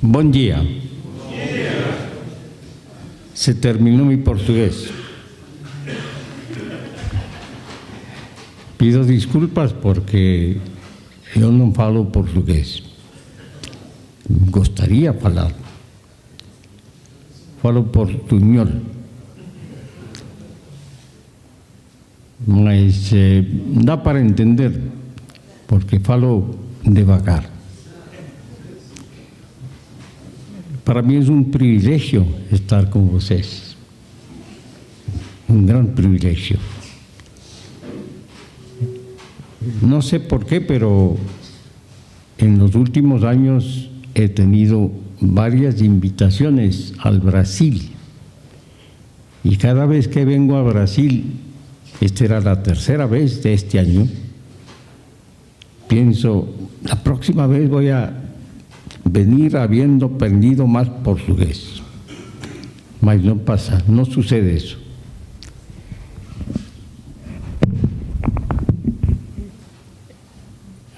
Bom dia. Se terminó mi portugués. Pido disculpas porque yo no falo portugués. Gostaria de falar. Falo portuñol. Mas dá para entender, porque falo devagar. Para mí es un privilegio estar con vocês. Un gran privilegio. No sé por qué, pero en los últimos años he tenido varias invitaciones al Brasil. Y cada vez que vengo a Brasil, esta era la tercera vez de este año, pienso, la próxima vez voy a venir habiendo aprendido más portugués. Mas no pasa, no sucede eso.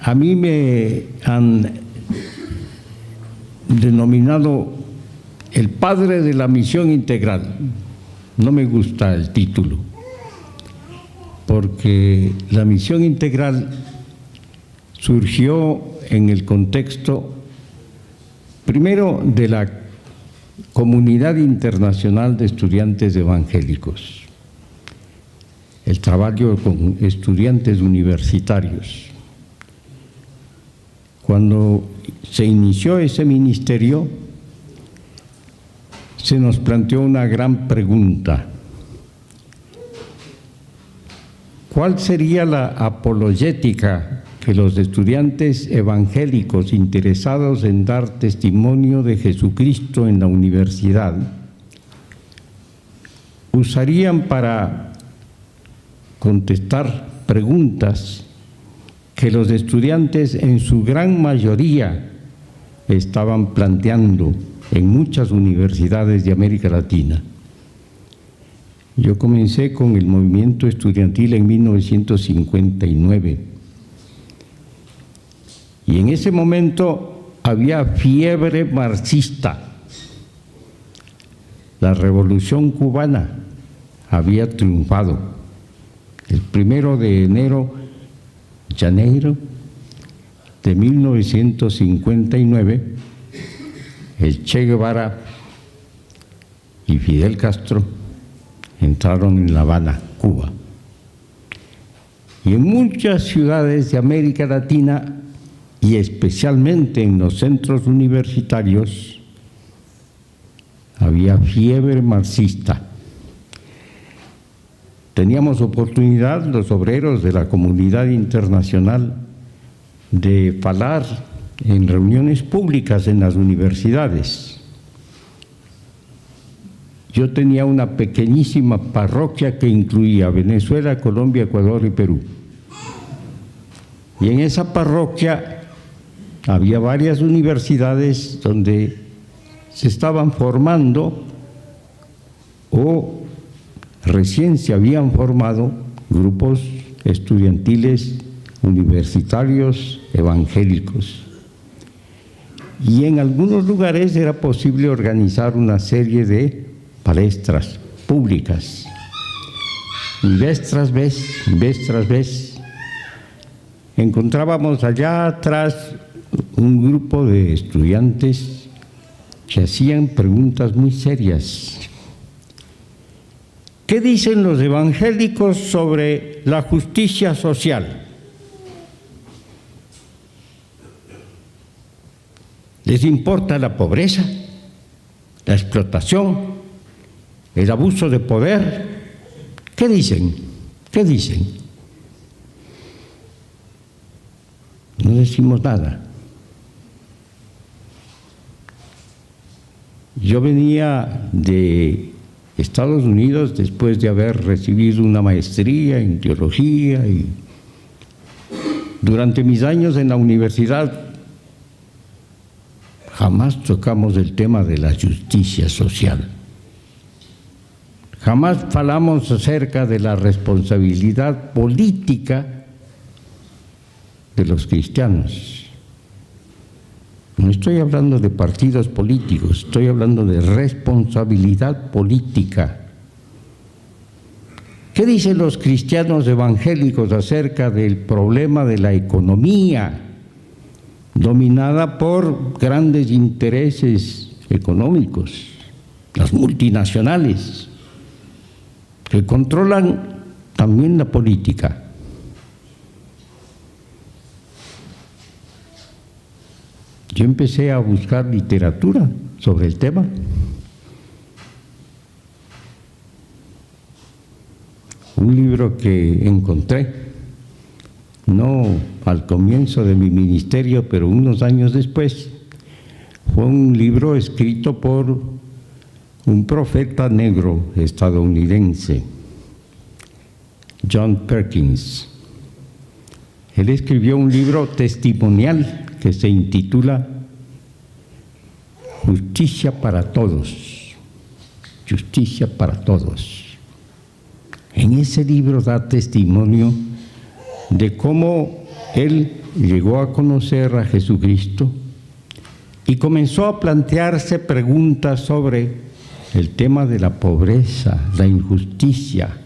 A mí me han denominado el padre de la misión integral. No me gusta el título, porque la misión integral surgió en el contexto primero de la Comunidad Internacional de Estudiantes Evangélicos, el trabajo con estudiantes universitarios. Cuando se inició ese ministerio, se nos planteó una gran pregunta: ¿cuál sería la apologética que los estudiantes evangélicos interesados en dar testimonio de Jesucristo en la universidad usarían para contestar preguntas que los estudiantes en su gran mayoría estaban planteando en muchas universidades de América Latina? Yo comencé con el movimiento estudiantil en 1959. Y en ese momento había fiebre marxista. La revolución cubana había triunfado. El 1 de enero de 1959, el Che Guevara y Fidel Castro entraron en La Habana, Cuba. Y en muchas ciudades de América Latina, y especialmente en los centros universitarios, había fiebre marxista. Teníamos oportunidad, los obreros de la comunidad internacional, de falar en reuniones públicas en las universidades. Yo tenía una pequeñísima parroquia que incluía Venezuela, Colombia, Ecuador y Perú. Y en esa parroquia había varias universidades donde se estaban formando o recién se habían formado grupos estudiantiles universitarios evangélicos. Y en algunos lugares era posible organizar una serie de palestras públicas. Y vez tras vez, encontrábamos allá atrás un grupo de estudiantes que hacían preguntas muy serias. ¿Qué dicen los evangélicos sobre la justicia social? ¿Les importa la pobreza, la explotación, el abuso de poder? ¿Qué dicen? ¿Qué dicen? No decimos nada. Yo venía de Estados Unidos después de haber recibido una maestría en teología, y durante mis años en la universidad jamás tocamos el tema de la justicia social. Jamás falamos acerca de la responsabilidad política de los cristianos. No estoy hablando de partidos políticos, estoy hablando de responsabilidad política. ¿Qué dicen los cristianos evangélicos acerca del problema de la economía dominada por grandes intereses económicos, las multinacionales, que controlan también la política? Yo empecé a buscar literatura sobre el tema. Un libro que encontré, no al comienzo de mi ministerio, pero unos años después, fue un libro escrito por un profeta negro estadounidense, John Perkins. Él escribió un libro testimonial que se intitula Justicia para Todos. Justicia para Todos. En ese libro da testimonio de cómo él llegó a conocer a Jesucristo y comenzó a plantearse preguntas sobre el tema de la pobreza, la injusticia,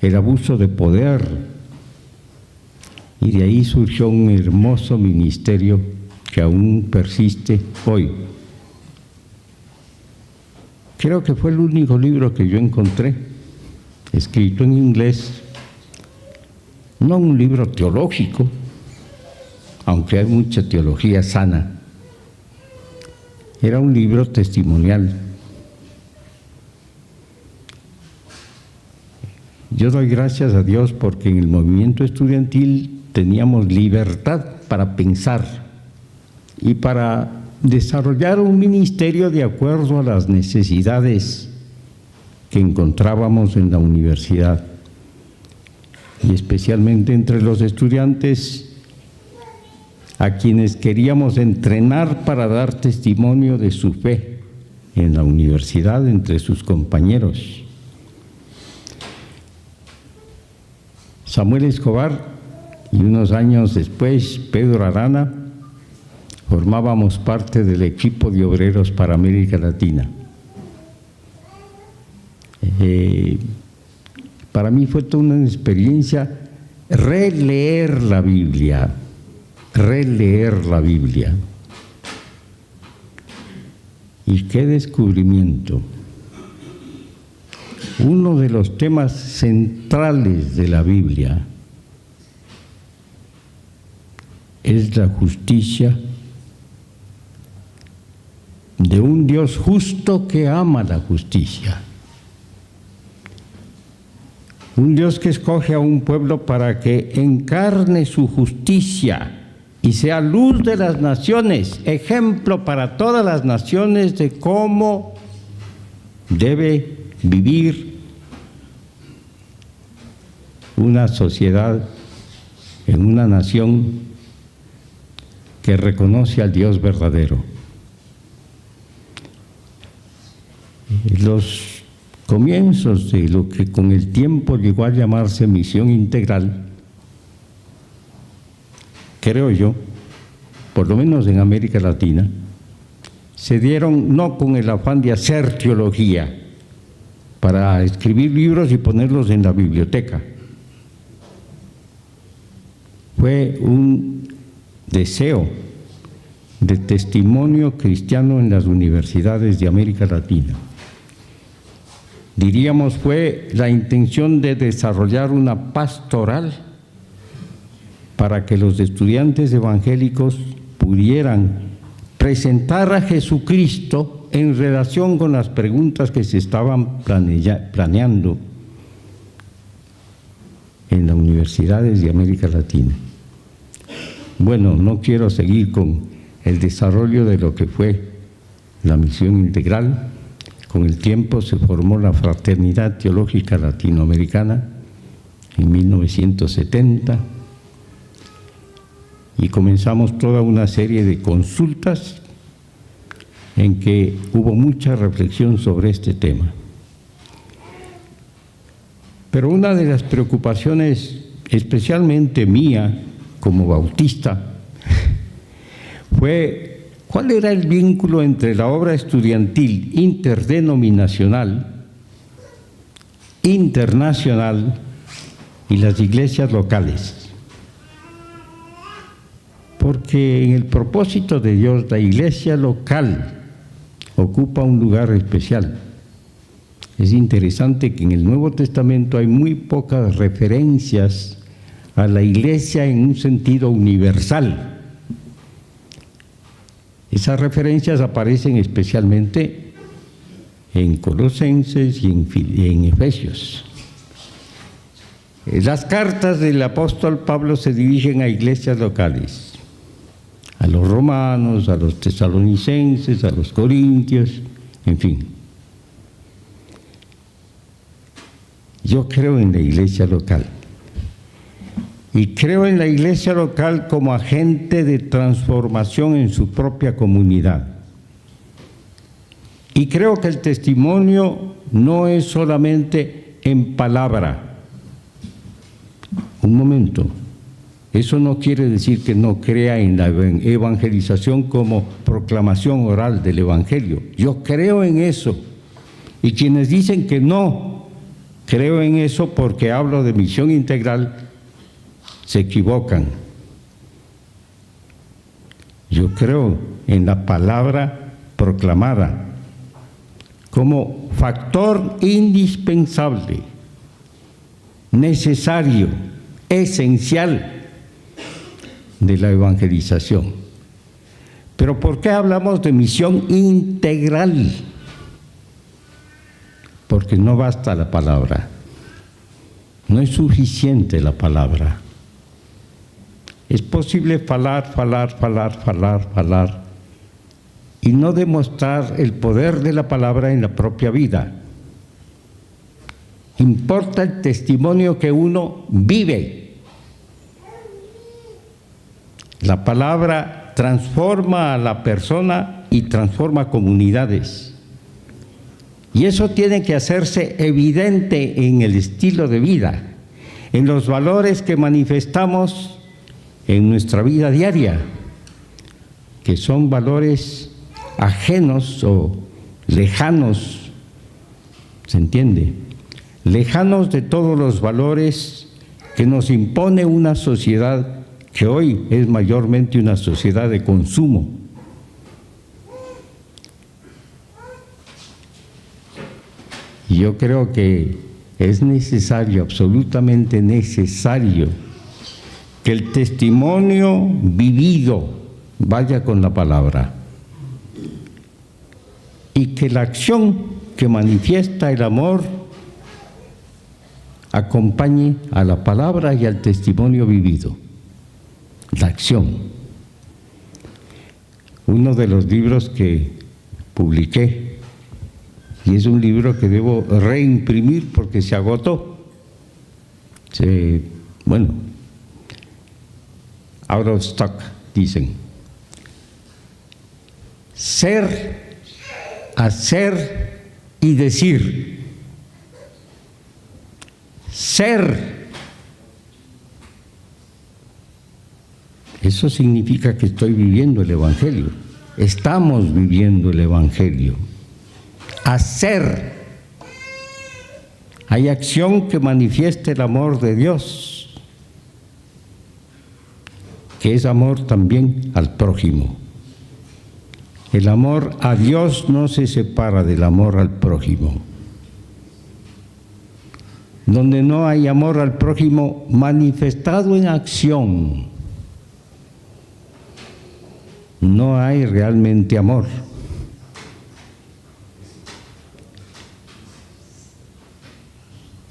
el abuso de poder. Y de ahí surgió un hermoso ministerio que aún persiste hoy. Creo que fue el único libro que yo encontré, escrito en inglés, no un libro teológico, aunque hay mucha teología sana. Era un libro testimonial. Yo doy gracias a Dios porque en el movimiento estudiantil teníamos libertad para pensar y para desarrollar un ministerio de acuerdo a las necesidades que encontrábamos en la universidad, y especialmente entre los estudiantes a quienes queríamos entrenar para dar testimonio de su fe en la universidad entre sus compañeros. Samuel Escobar y unos años después Pedro Arana formábamos parte del equipo de obreros para América Latina. Para mí fue toda una experiencia releer la Biblia. Y qué descubrimiento. Uno de los temas centrales de la Biblia es la justicia de un Dios justo que ama la justicia. Un Dios que escoge a un pueblo para que encarne su justicia y sea luz de las naciones, ejemplo para todas las naciones de cómo debe vivir una sociedad en una nación que reconoce al Dios verdadero. Los comienzos de lo que con el tiempo llegó a llamarse misión integral, creo yo, por lo menos en América Latina, se dieron no con el afán de hacer teología, para escribir libros y ponerlos en la biblioteca. Fue un deseo de testimonio cristiano en las universidades de América Latina. Diríamos, fue la intención de desarrollar una pastoral para que los estudiantes evangélicos pudieran presentar a Jesucristo en relación con las preguntas que se estaban planeando en las universidades de América Latina. Bueno, no quiero seguir con el desarrollo de lo que fue la misión integral. Con el tiempo se formó la Fraternidad Teológica Latinoamericana en 1970 y comenzamos toda una serie de consultas en que hubo mucha reflexión sobre este tema. Pero una de las preocupaciones, especialmente mía como bautista, fue ¿Cuál era el vínculo entre la obra estudiantil interdenominacional, internacional y las iglesias locales? Porque en el propósito de Dios, la iglesia local ocupa un lugar especial. Es interesante que en el Nuevo Testamento hay muy pocas referencias a la iglesia en un sentido universal. Esas referencias aparecen especialmente en Colosenses y en Efesios. Las cartas del apóstol Pablo se dirigen a iglesias locales, a los romanos, a los tesalonicenses, a los corintios, en fin. Yo creo en la iglesia local. Y creo en la iglesia local como agente de transformación en su propia comunidad. Y creo que el testimonio no es solamente en palabra. Un momento. Eso no quiere decir que no crea en la evangelización como proclamación oral del Evangelio. Yo creo en eso. Y quienes dicen que no creo en eso porque hablo de misión integral, se equivocan. Yo creo en la palabra proclamada como factor indispensable, necesario, esencial de la evangelización. Pero ¿por qué hablamos de misión integral? Porque no basta la palabra, no es suficiente la palabra. Es posible falar y no demostrar el poder de la palabra en la propia vida. Importa el testimonio que uno vive. La palabra transforma a la persona y transforma comunidades. Y eso tiene que hacerse evidente en el estilo de vida, en los valores que manifestamos en nuestra vida diaria, que son valores ajenos o lejanos, ¿se entiende? Lejanos de todos los valores que nos impone una sociedad que hoy es mayormente una sociedad de consumo. Y yo creo que es necesario, absolutamente necesario, que el testimonio vivido vaya con la palabra y que la acción que manifiesta el amor acompañe a la palabra y al testimonio vivido. La acción. Uno de los libros que publiqué, y es un libro que debo reimprimir porque se agotó, out of stock, dicen. Ser, hacer y decir. Ser. Eso significa que estoy viviendo el Evangelio. Estamos viviendo el Evangelio. Hacer. Hay acción que manifieste el amor de Dios, que es amor también al prójimo. El amor a Dios no se separa del amor al prójimo. Donde no hay amor al prójimo manifestado en acción, no hay realmente amor.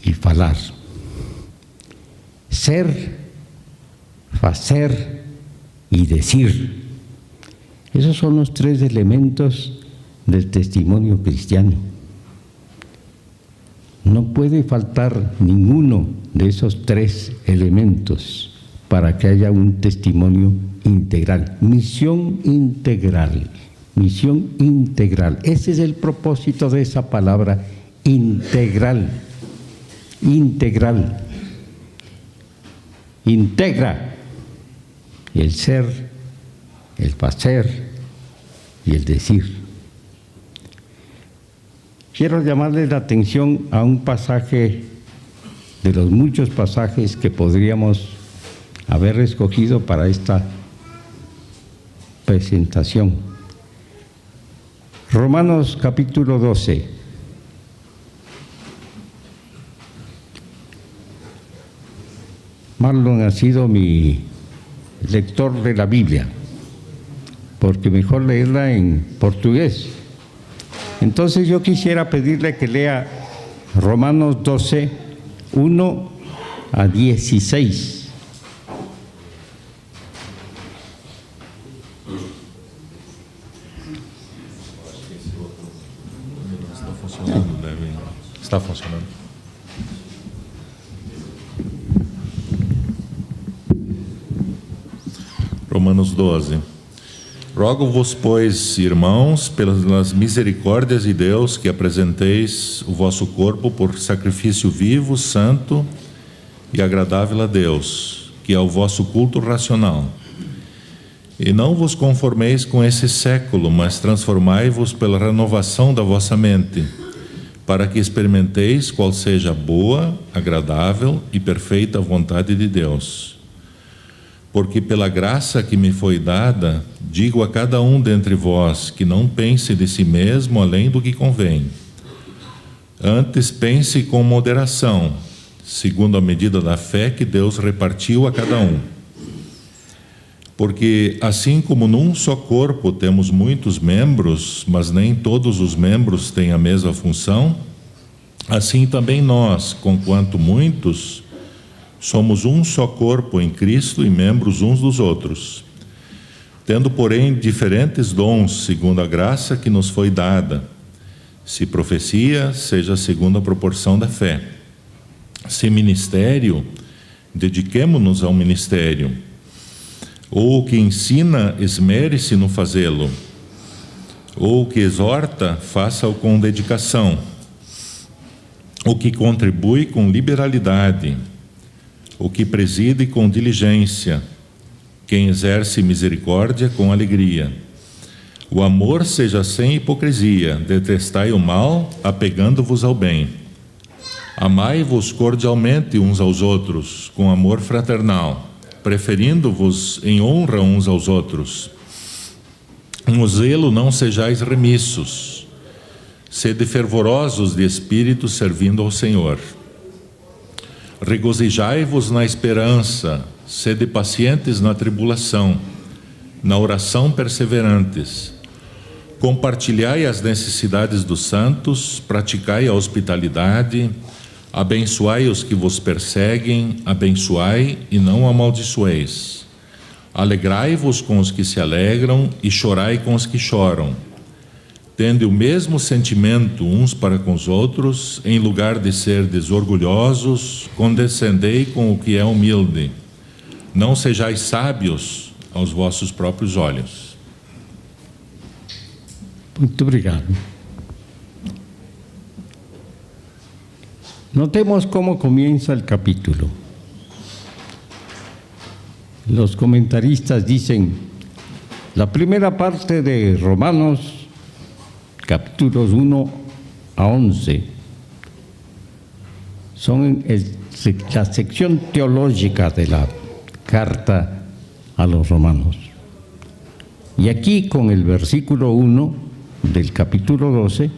Y falar. Ser, hacer y decir. Esos son los tres elementos del testimonio cristiano. No puede faltar ninguno de esos tres elementos para que haya un testimonio integral. Misión integral. Misión integral. Ese es el propósito de esa palabra, integral. Integral. Integra el ser, el hacer y el decir. Quiero llamarles la atención a un pasaje de los muchos pasajes que podríamos haber escogido para esta presentación. Romanos capítulo 12. Marlon ha sido mi lector de la Biblia, porque mejor leerla en portugués. Entonces yo quisiera pedirle que lea Romanos 12, 1 a 16. Está funcionando. Romanos 12. Rogo-vos, pois, irmãos, pelas misericórdias de Deus, que apresenteis o vosso corpo por sacrifício vivo, santo e agradável a Deus, que é o vosso culto racional. E não vos conformeis com esse século, mas transformai-vos pela renovação da vossa mente, para que experimenteis qual seja a boa, agradável e perfeita vontade de Deus. Porque pela graça que me foi dada, digo a cada um dentre vós que não pense de si mesmo além do que convém. Antes pense com moderação, segundo a medida da fé que Deus repartiu a cada um. Porque assim como num só corpo temos muitos membros, mas nem todos os membros têm a mesma função, assim também nós, conquanto muitos, somos um só corpo em Cristo e membros uns dos outros. Tendo, porém, diferentes dons, segundo a graça que nos foi dada. Se profecia, seja segundo a proporção da fé. Se ministério, dediquemo-nos ao ministério. Ou o que ensina, esmere-se no fazê-lo. Ou o que exorta, faça-o com dedicação. O que contribui com liberalidade. O que preside com diligência, quem exerce misericórdia com alegria. O amor seja sem hipocrisia, detestai o mal, apegando-vos ao bem. Amai-vos cordialmente uns aos outros, com amor fraternal, preferindo-vos em honra uns aos outros. No zelo não sejais remissos, sede fervorosos de espírito, servindo ao Senhor. Regozijai-vos na esperança, sede pacientes na tribulação, na oração perseverantes. Compartilhai as necessidades dos santos, praticai a hospitalidade, abençoai os que vos perseguem, abençoai e não amaldiçoeis. Alegrai-vos com os que se alegram e chorai com os que choram. Tende o mesmo sentimento uns para com os outros, em lugar de ser desorgulhosos, condescendei com o que é humilde. Não sejais sábios aos vossos próprios olhos. Muito obrigado. Notemos cómo comienza el capítulo. Los comentaristas dicen, la primera parte de Romanos, capítulos 1 a 11, son la sección teológica de la carta a los romanos. Y aquí, con el versículo 1 del capítulo 12,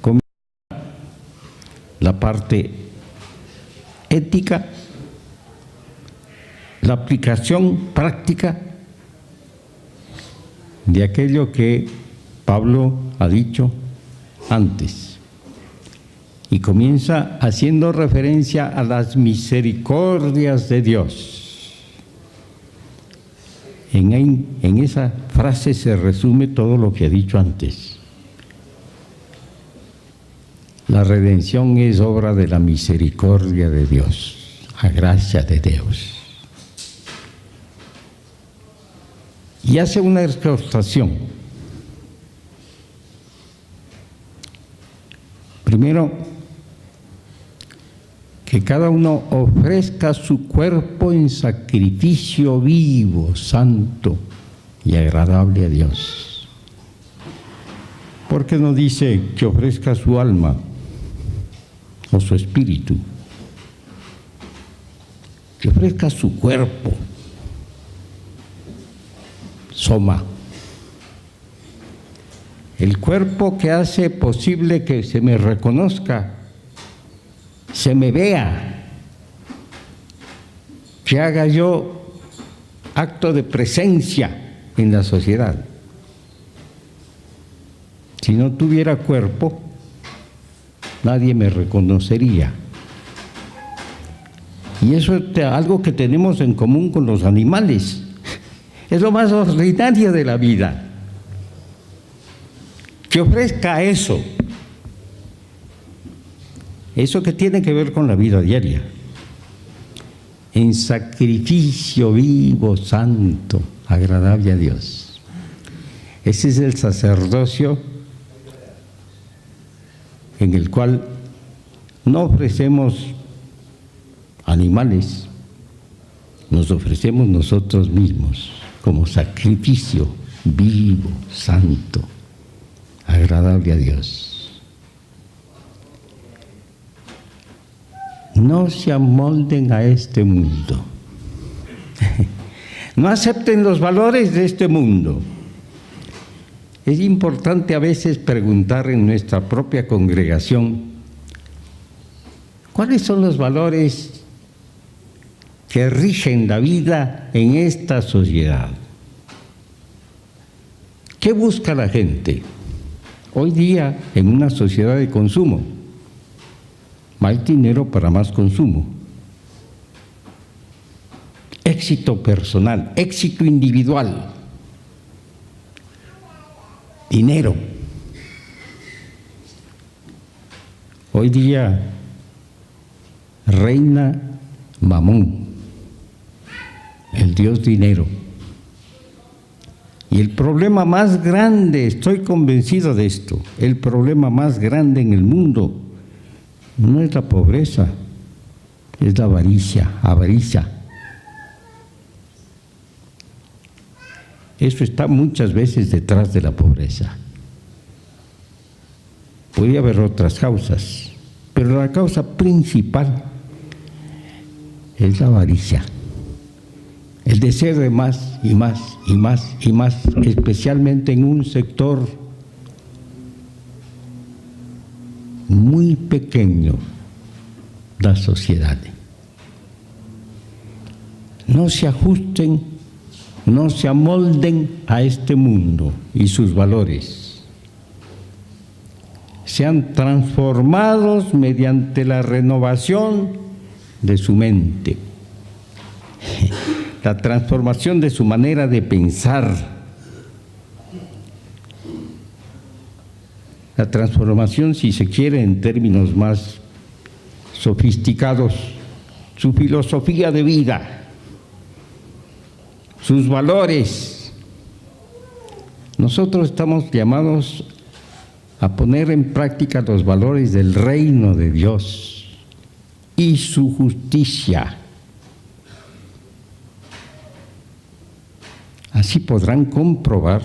comienza la parte ética, la aplicación práctica de aquello que Pablo ha dicho antes, y comienza haciendo referencia a las misericordias de Dios. En esa frase se resume todo lo que ha dicho antes. La redención es obra de la misericordia de Dios, a gracia de Dios. Y hace una exhortación. Primero, que cada uno ofrezca su cuerpo en sacrificio vivo, santo y agradable a Dios. ¿Por qué no dice que ofrezca su alma o su espíritu? Que ofrezca su cuerpo, soma. El cuerpo que hace posible que se me reconozca, se me vea, que haga yo acto de presencia en la sociedad. Si no tuviera cuerpo, nadie me reconocería. Y eso es algo que tenemos en común con los animales. Es lo más ordinario de la vida. Que ofrezca eso que tiene que ver con la vida diaria, en sacrificio vivo, santo, agradable a Dios. Ese es el sacerdocio en el cual no ofrecemos animales, nos ofrecemos nosotros mismos como sacrificio vivo, santo, agradable a Dios. No se amolden a este mundo. No acepten los valores de este mundo. Es importante a veces preguntar en nuestra propia congregación, ¿cuáles son los valores que rigen la vida en esta sociedad? ¿Qué busca la gente? Hoy día, en una sociedad de consumo, más dinero para más consumo. Éxito personal, éxito individual, dinero. Hoy día reina Mamón, el dios dinero. Y el problema más grande, estoy convencido de esto, el problema más grande en el mundo no es la pobreza, es la avaricia. Eso está muchas veces detrás de la pobreza. Puede haber otras causas, pero la causa principal es la avaricia. El deseo de más y más y más y más, especialmente en un sector muy pequeño, la sociedad. No se ajusten, no se amolden a este mundo y sus valores. Sean transformados mediante la renovación de su mente. La transformación de su manera de pensar, la transformación, si se quiere, en términos más sofisticados, su filosofía de vida, sus valores. Nosotros estamos llamados a poner en práctica los valores del reino de Dios y su justicia. Así podrán comprobar,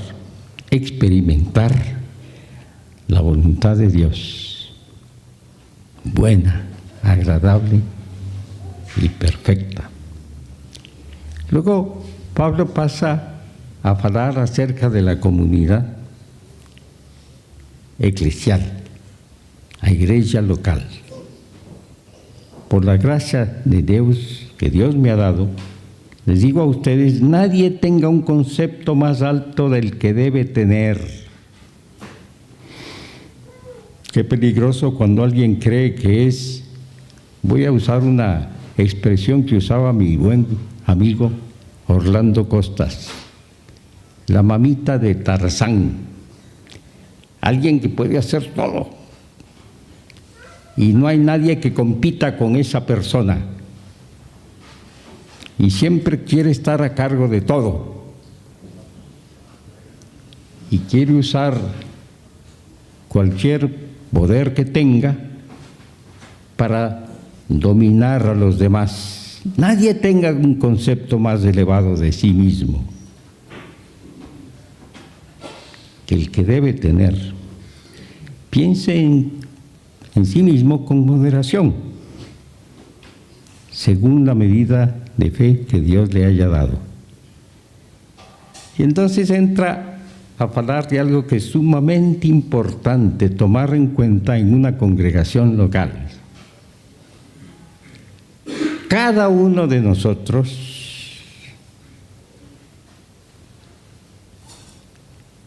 experimentar la voluntad de Dios, buena, agradable y perfecta. Luego Pablo pasa a hablar acerca de la comunidad eclesial, la iglesia local. Por la gracia de Dios que Dios me ha dado, les digo a ustedes, nadie tenga un concepto más alto del que debe tener. Qué peligroso cuando alguien cree que es, voy a usar una expresión que usaba mi buen amigo Orlando Costas, la mamita de Tarzán, alguien que puede hacer todo y no hay nadie que compita con esa persona. Y siempre quiere estar a cargo de todo. Y quiere usar cualquier poder que tenga para dominar a los demás. Nadie tenga un concepto más elevado de sí mismo que el que debe tener piense en sí mismo con moderación, según la medida de fe que Dios le haya dado. Y entonces entra a hablar de algo que es sumamente importante tomar en cuenta en una congregación local. Cada uno de nosotros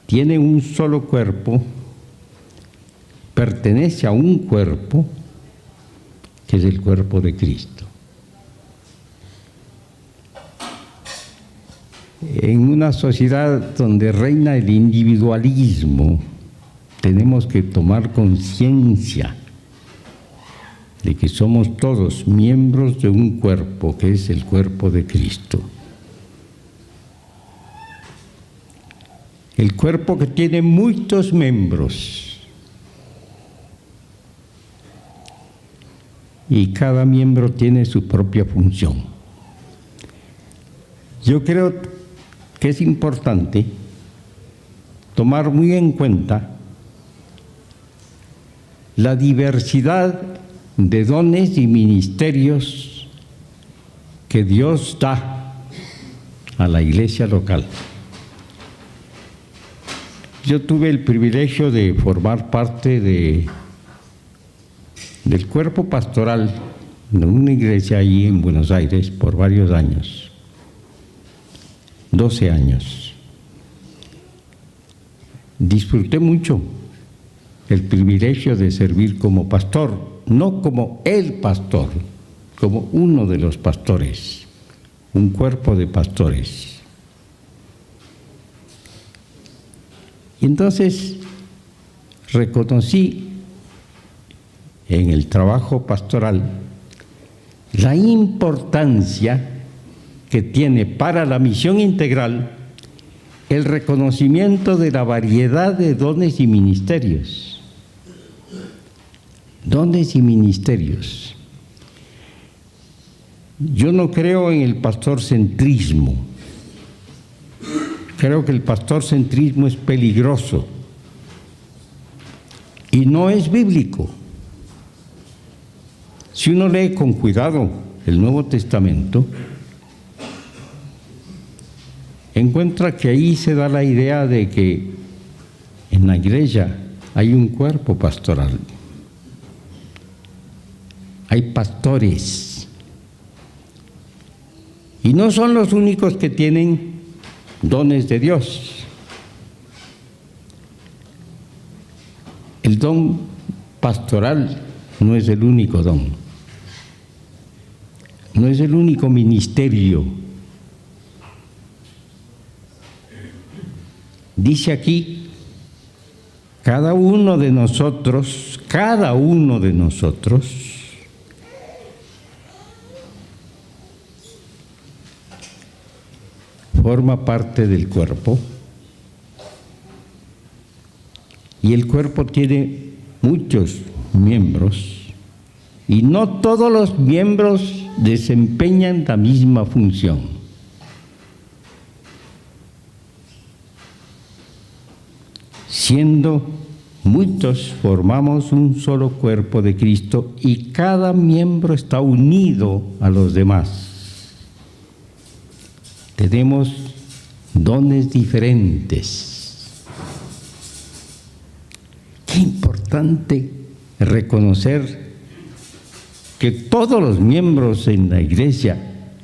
tiene un solo cuerpo, pertenece a un cuerpo, que es el cuerpo de Cristo. En una sociedad donde reina el individualismo, tenemos que tomar conciencia de que somos todos miembros de un cuerpo, que es el cuerpo de Cristo. El cuerpo que tiene muchos miembros, y cada miembro tiene su propia función. Yo creo que es importante tomar muy en cuenta la diversidad de dones y ministerios que Dios da a la iglesia local. Yo tuve el privilegio de formar parte del cuerpo pastoral de una iglesia allí en Buenos Aires por varios años, 12 años. Disfruté mucho el privilegio de servir como pastor, no como el pastor, como uno de los pastores, un cuerpo de pastores. Y entonces reconocí en el trabajo pastoral la importancia que tiene para la misión integral el reconocimiento de la variedad de dones y ministerios. Dones y ministerios. Yo no creo en el pastorcentrismo. Creo que el pastorcentrismo es peligroso y no es bíblico. Si uno lee con cuidado el Nuevo Testamento, encuentra que ahí se da la idea de que en la iglesia hay un cuerpo pastoral. Hay pastores. Y no son los únicos que tienen dones de Dios. El don pastoral no es el único don. No es el único ministerio. Dice aquí, cada uno de nosotros forma parte del cuerpo, y el cuerpo tiene muchos miembros y no todos los miembros desempeñan la misma función. Siendo muchos, formamos un solo cuerpo de Cristo y cada miembro está unido a los demás. Tenemos dones diferentes. Qué importante reconocer que todos los miembros en la iglesia,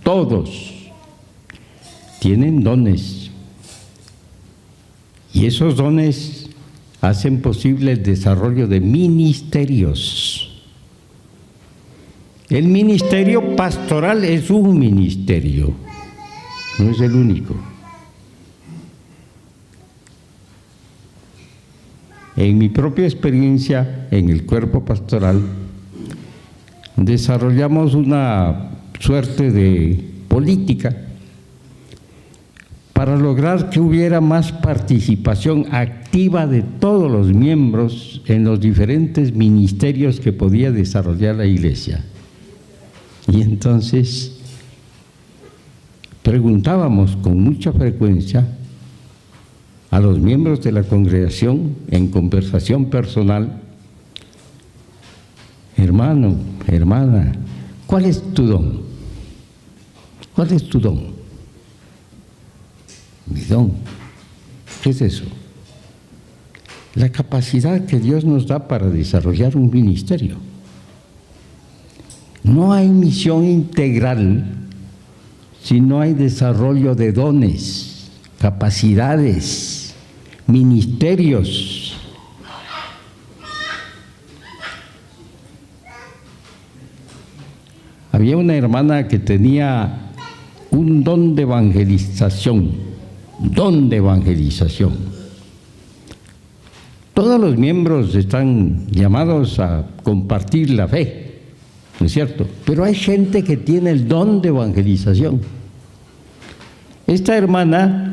todos, tienen dones. Y esos dones hacen posible el desarrollo de ministerios. El ministerio pastoral es un ministerio. No es el único. En mi propia experiencia en el cuerpo pastoral, desarrollamos una suerte de política para lograr que hubiera más participación activa de todos los miembros en los diferentes ministerios que podía desarrollar la iglesia. Y entonces preguntábamos con mucha frecuencia a los miembros de la congregación en conversación personal hermano, hermana, ¿cuál es tu don? ¿Cuál es tu don? Mi don. ¿Qué es eso? La capacidad que Dios nos da para desarrollar un ministerio. No hay misión integral si no hay desarrollo de dones, capacidades, ministerios. Había una hermana que tenía un don de evangelización, Todos los miembros están llamados a compartir la fe, ¿no es cierto? Pero hay gente que tiene el don de evangelización. Esta hermana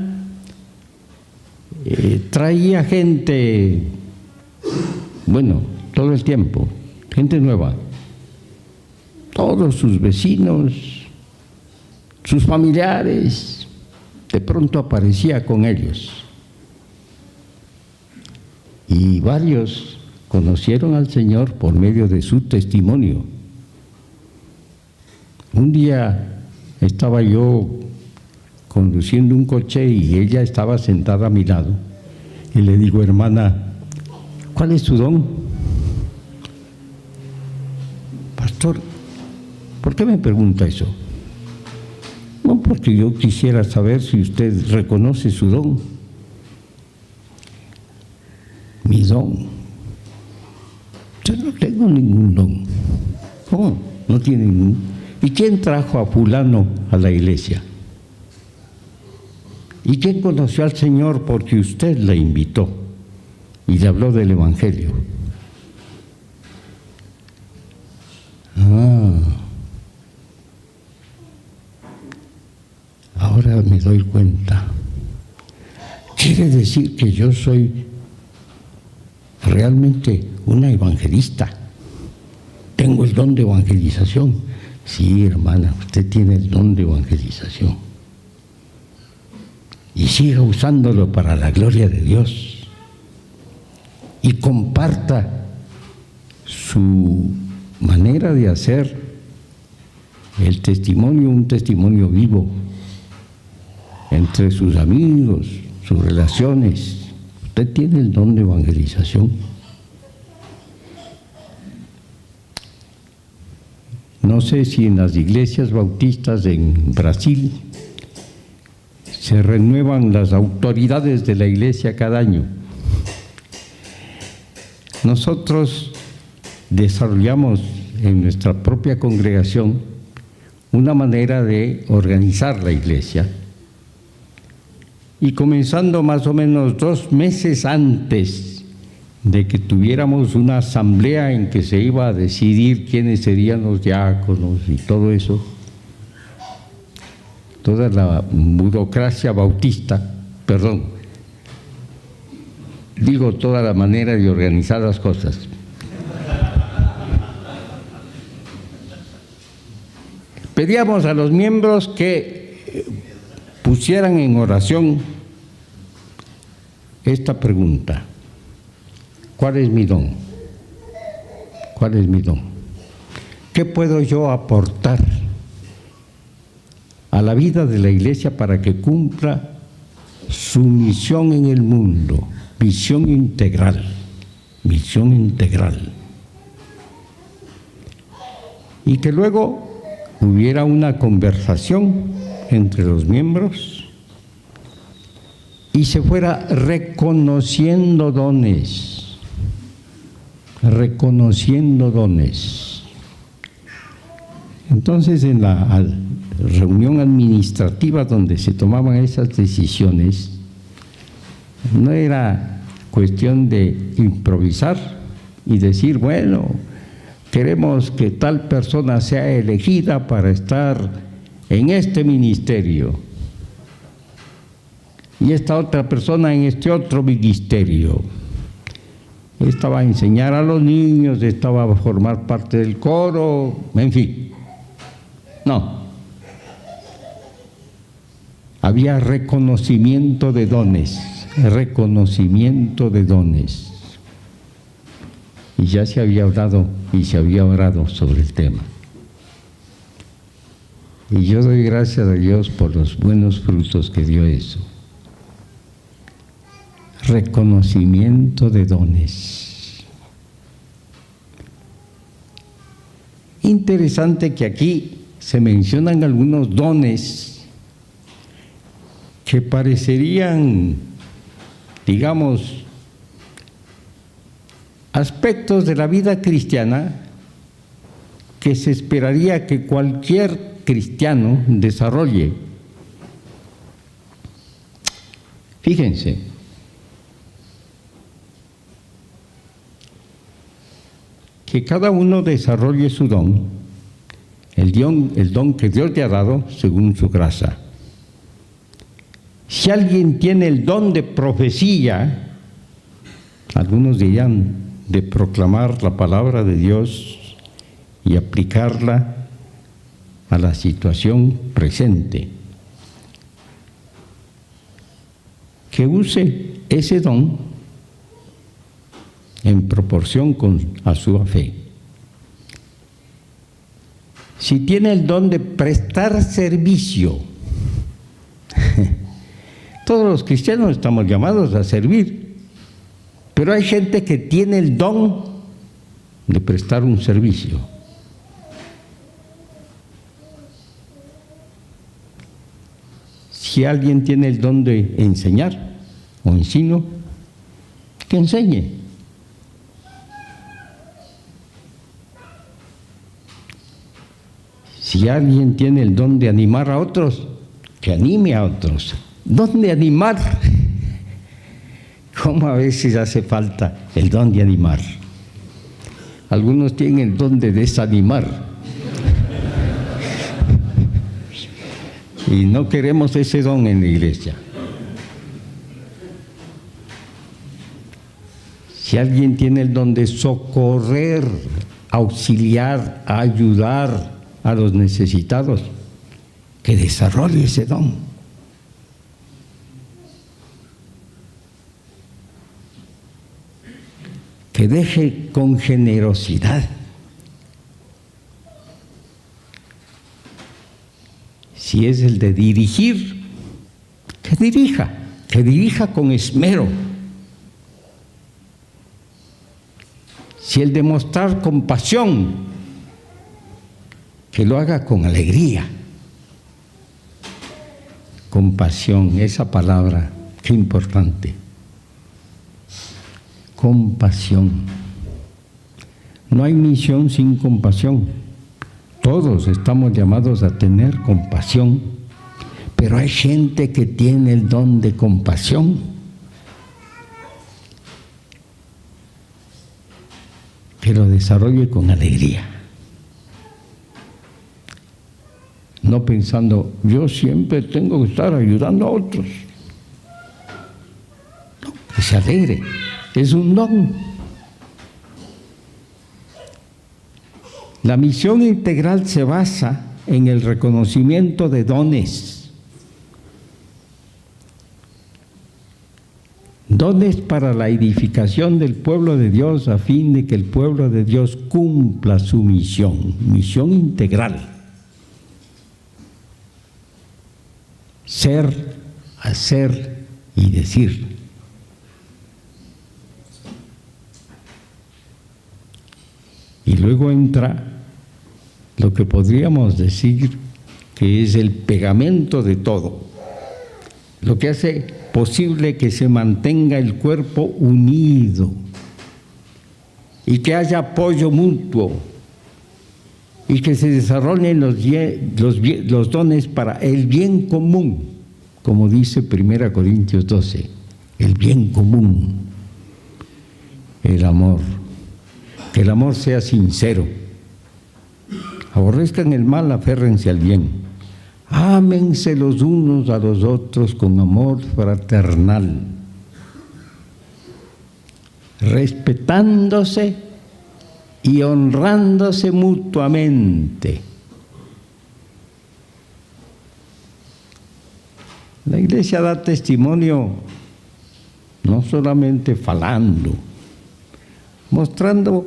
traía gente, bueno, todo el tiempo, gente nueva, todos sus vecinos, sus familiares, de pronto aparecía con ellos. Y varios conocieron al Señor por medio de su testimonio. Un día estaba yo conduciendo un coche y ella estaba sentada a mi lado. Y le digo, hermana, ¿cuál es su don? Pastor, ¿por qué me pregunta eso? No, porque yo quisiera saber si usted reconoce su don. Mi don. Yo no tengo ningún don. ¿Cómo? No tiene ningún. ¿Y quién trajo a fulano a la iglesia? ¿Y quién conoció al Señor porque usted le invitó y le habló del Evangelio? Ahora me doy cuenta. Quiere decir que yo soy realmente una evangelista. Tengo el don de evangelización. Sí, hermana, usted tiene el don de evangelización. Y siga usándolo para la gloria de Dios. Y comparta su manera de hacer el testimonio, un testimonio vivo, entre sus amigos, sus relaciones. Usted tiene el don de evangelización. No sé si en las iglesias bautistas en Brasil se renuevan las autoridades de la iglesia cada año. Nosotros desarrollamos en nuestra propia congregación una manera de organizar la iglesia. Y comenzando más o menos 2 meses antes de que tuviéramos una asamblea en que se iba a decidir quiénes serían los diáconos y todo eso, toda la burocracia bautista, digo toda la manera de organizar las cosas. Pedíamos a los miembros que pusieran en oración esta pregunta: ¿cuál es mi don? ¿Cuál es mi don? ¿Qué puedo yo aportar a la vida de la iglesia para que cumpla su misión en el mundo? Misión integral, misión integral. Y que luego hubiera una conversación entre los miembros y se fuera reconociendo dones, Entonces, en la reunión administrativa donde se tomaban esas decisiones, no era cuestión de improvisar y decir, bueno, queremos que tal persona sea elegida para estar en este ministerio y esta otra persona en este otro ministerio. Estaba a enseñar a los niños, estaba a formar parte del coro, en fin. No. Había reconocimiento de dones, y ya se había hablado y se había orado sobre el tema. Y yo doy gracias a Dios por los buenos frutos que dio eso. Reconocimiento de dones. Interesante que aquí se mencionan algunos dones que parecerían, digamos, aspectos de la vida cristiana que se esperaría que cualquier cristiano desarrolle. Fíjense, que cada uno desarrolle su don, el don que Dios le ha dado según su gracia. Si alguien tiene el don de profecía, algunos dirían de proclamar la palabra de Dios y aplicarla a la situación presente, que use ese don en proporción a su fe. Si tiene el don de prestar servicio, todos los cristianos estamos llamados a servir, pero hay gente que tiene el don de prestar un servicio. Si alguien tiene el don de enseñar o ensino, que enseñe. Si alguien tiene el don de animar a otros, que anime a otros. ¿Don de animar? ¿Cómo a veces hace falta el don de animar? Algunos tienen el don de desanimar. Y no queremos ese don en la iglesia. Si alguien tiene el don de socorrer, auxiliar, ayudar a los necesitados, que desarrolle ese don. Que deje con generosidad. Si es el de dirigir, que dirija con esmero. Si el de mostrar compasión, que lo haga con alegría. Compasión, esa palabra, qué importante. Compasión. No hay misión sin compasión. Todos estamos llamados a tener compasión, pero hay gente que tiene el don de compasión, que lo desarrolle con alegría. No pensando, yo siempre tengo que estar ayudando a otros. No, que se alegre, es un don. La misión integral se basa en el reconocimiento de dones. Dones para la edificación del pueblo de Dios a fin de que el pueblo de Dios cumpla su misión, misión integral. Ser, hacer y decir. Y luego entra lo que podríamos decir que es el pegamento de todo, lo que hace posible que se mantenga el cuerpo unido y que haya apoyo mutuo y que se desarrollen los dones para el bien común, como dice 1 Corintios 12, el bien común, el amor. Que el amor sea sincero. Aborrezcan el mal, aférrense al bien. Ámense los unos a los otros con amor fraternal, respetándose y honrándose mutuamente. La iglesia da testimonio no solamente falando, mostrando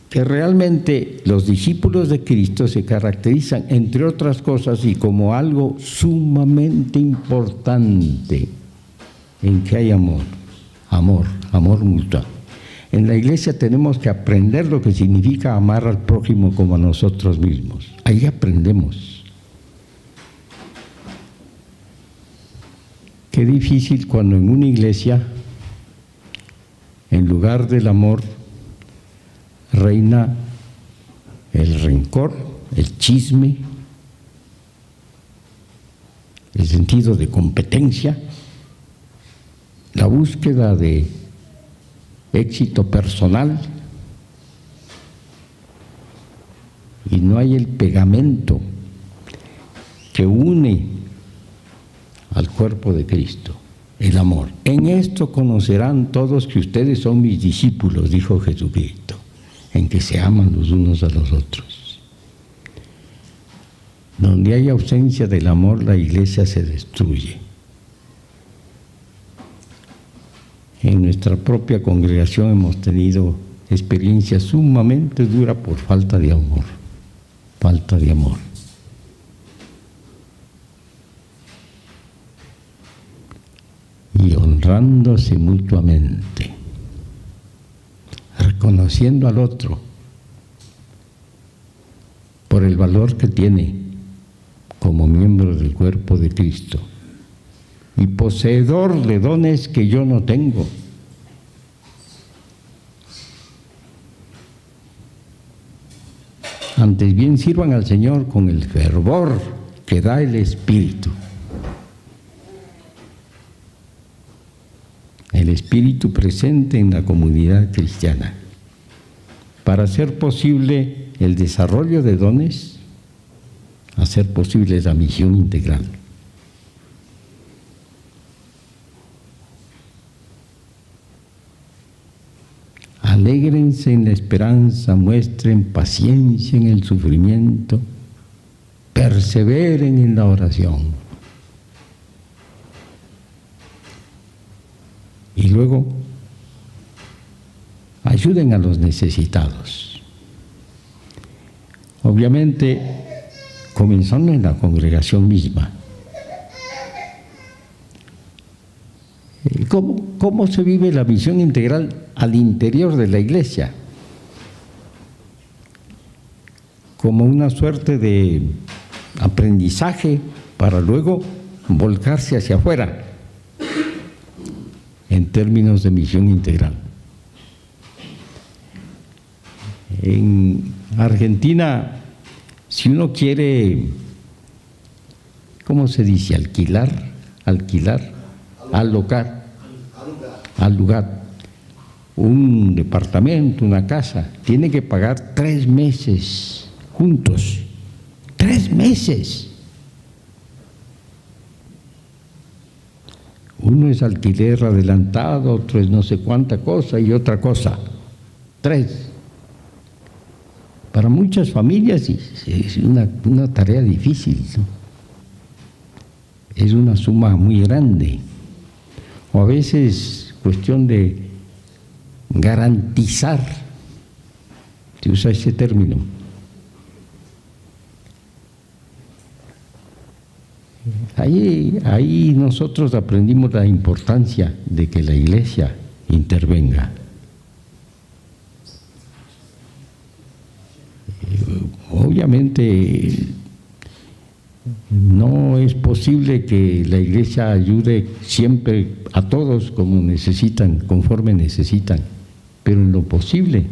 que realmente los discípulos de Cristo se caracterizan, entre otras cosas, y como algo sumamente importante, en que hay amor mutuo. En la iglesia tenemos que aprender lo que significa amar al prójimo como a nosotros mismos. Ahí aprendemos. Qué difícil cuando en una iglesia, en lugar del amor, reina el rencor, el chisme, el sentido de competencia, la búsqueda de éxito personal, y no hay el pegamento que une al cuerpo de Cristo, el amor. En esto conocerán todos que ustedes son mis discípulos, dijo Jesucristo, en que se aman los unos a los otros. Donde hay ausencia del amor, la iglesia se destruye. En nuestra propia congregación hemos tenido experiencias sumamente duras por falta de amor, falta de amor. Y honrándose mutuamente, reconociendo al otro por el valor que tiene como miembro del cuerpo de Cristo y poseedor de dones que yo no tengo. Antes bien sirvan al Señor con el fervor que da el Espíritu. El Espíritu presente en la comunidad cristiana, para hacer posible el desarrollo de dones, hacer posible la misión integral. Alégrense en la esperanza, muestren paciencia en el sufrimiento, perseveren en la oración. Y luego, ayuden a los necesitados. Obviamente, comenzando en la congregación misma. ¿Cómo se vive la misión integral al interior de la iglesia? Como una suerte de aprendizaje para luego volcarse hacia afuera en términos de misión integral. En Argentina, si uno quiere, ¿cómo se dice? Alugar un departamento, una casa, tiene que pagar 3 meses juntos. 3 meses. Uno es alquiler adelantado, otro es no sé cuánta cosa y otra cosa. 3. Para muchas familias es una tarea difícil, ¿no? Es una suma muy grande. O a veces cuestión de garantizar, se usa ese término. Ahí nosotros aprendimos la importancia de que la iglesia intervenga. Obviamente no es posible que la iglesia ayude siempre a todos como necesitan, conforme necesitan, pero en lo posible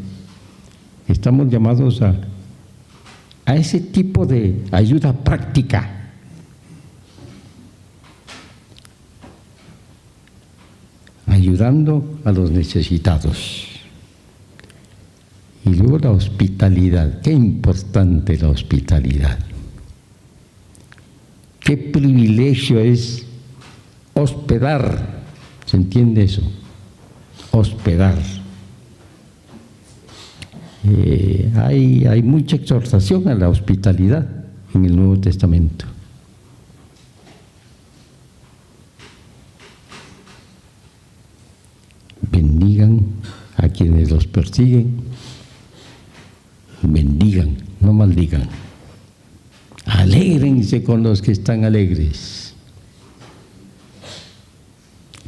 estamos llamados a ese tipo de ayuda práctica. Ayudando a los necesitados. Y luego la hospitalidad. Qué importante la hospitalidad. Qué privilegio es hospedar. ¿Se entiende eso? Hospedar. Hay mucha exhortación a la hospitalidad en el Nuevo Testamento. Bendigan a quienes los persiguen, bendigan, no maldigan. Alégrense con los que están alegres.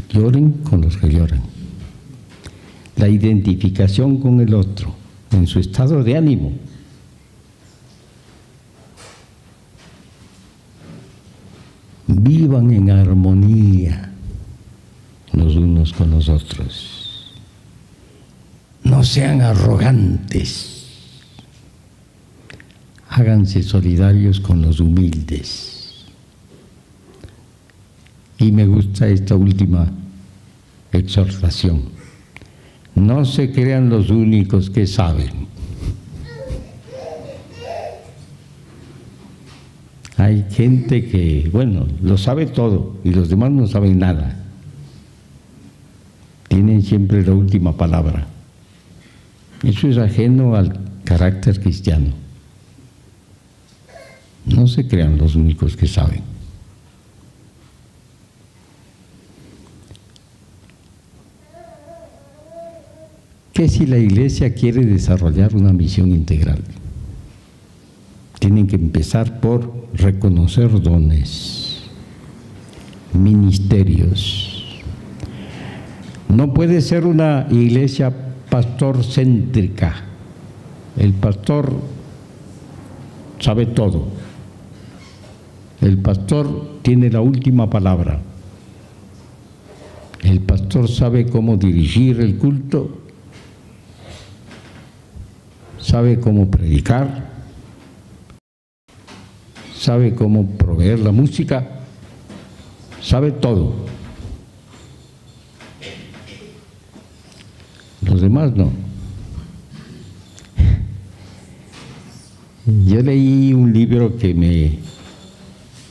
Lloren con los que lloran. La identificación con el otro, en su estado de ánimo. Vivan en armonía los unos con los otros. No sean arrogantes. Háganse solidarios con los humildes. Y me gusta esta última exhortación. No se crean los únicos que saben. Hay gente que, bueno, lo sabe todo y los demás no saben nada. Tienen siempre la última palabra. Eso es ajeno al carácter cristiano. No se crean los únicos que saben. ¿Qué si la Iglesia quiere desarrollar una misión integral? Tienen que empezar por reconocer dones, ministerios. No puede ser una iglesia pastor-céntrica. El pastor sabe todo. El pastor tiene la última palabra. El pastor sabe cómo dirigir el culto, sabe cómo predicar, sabe cómo proveer la música, sabe todo. Los demás no. Yo leí un libro que me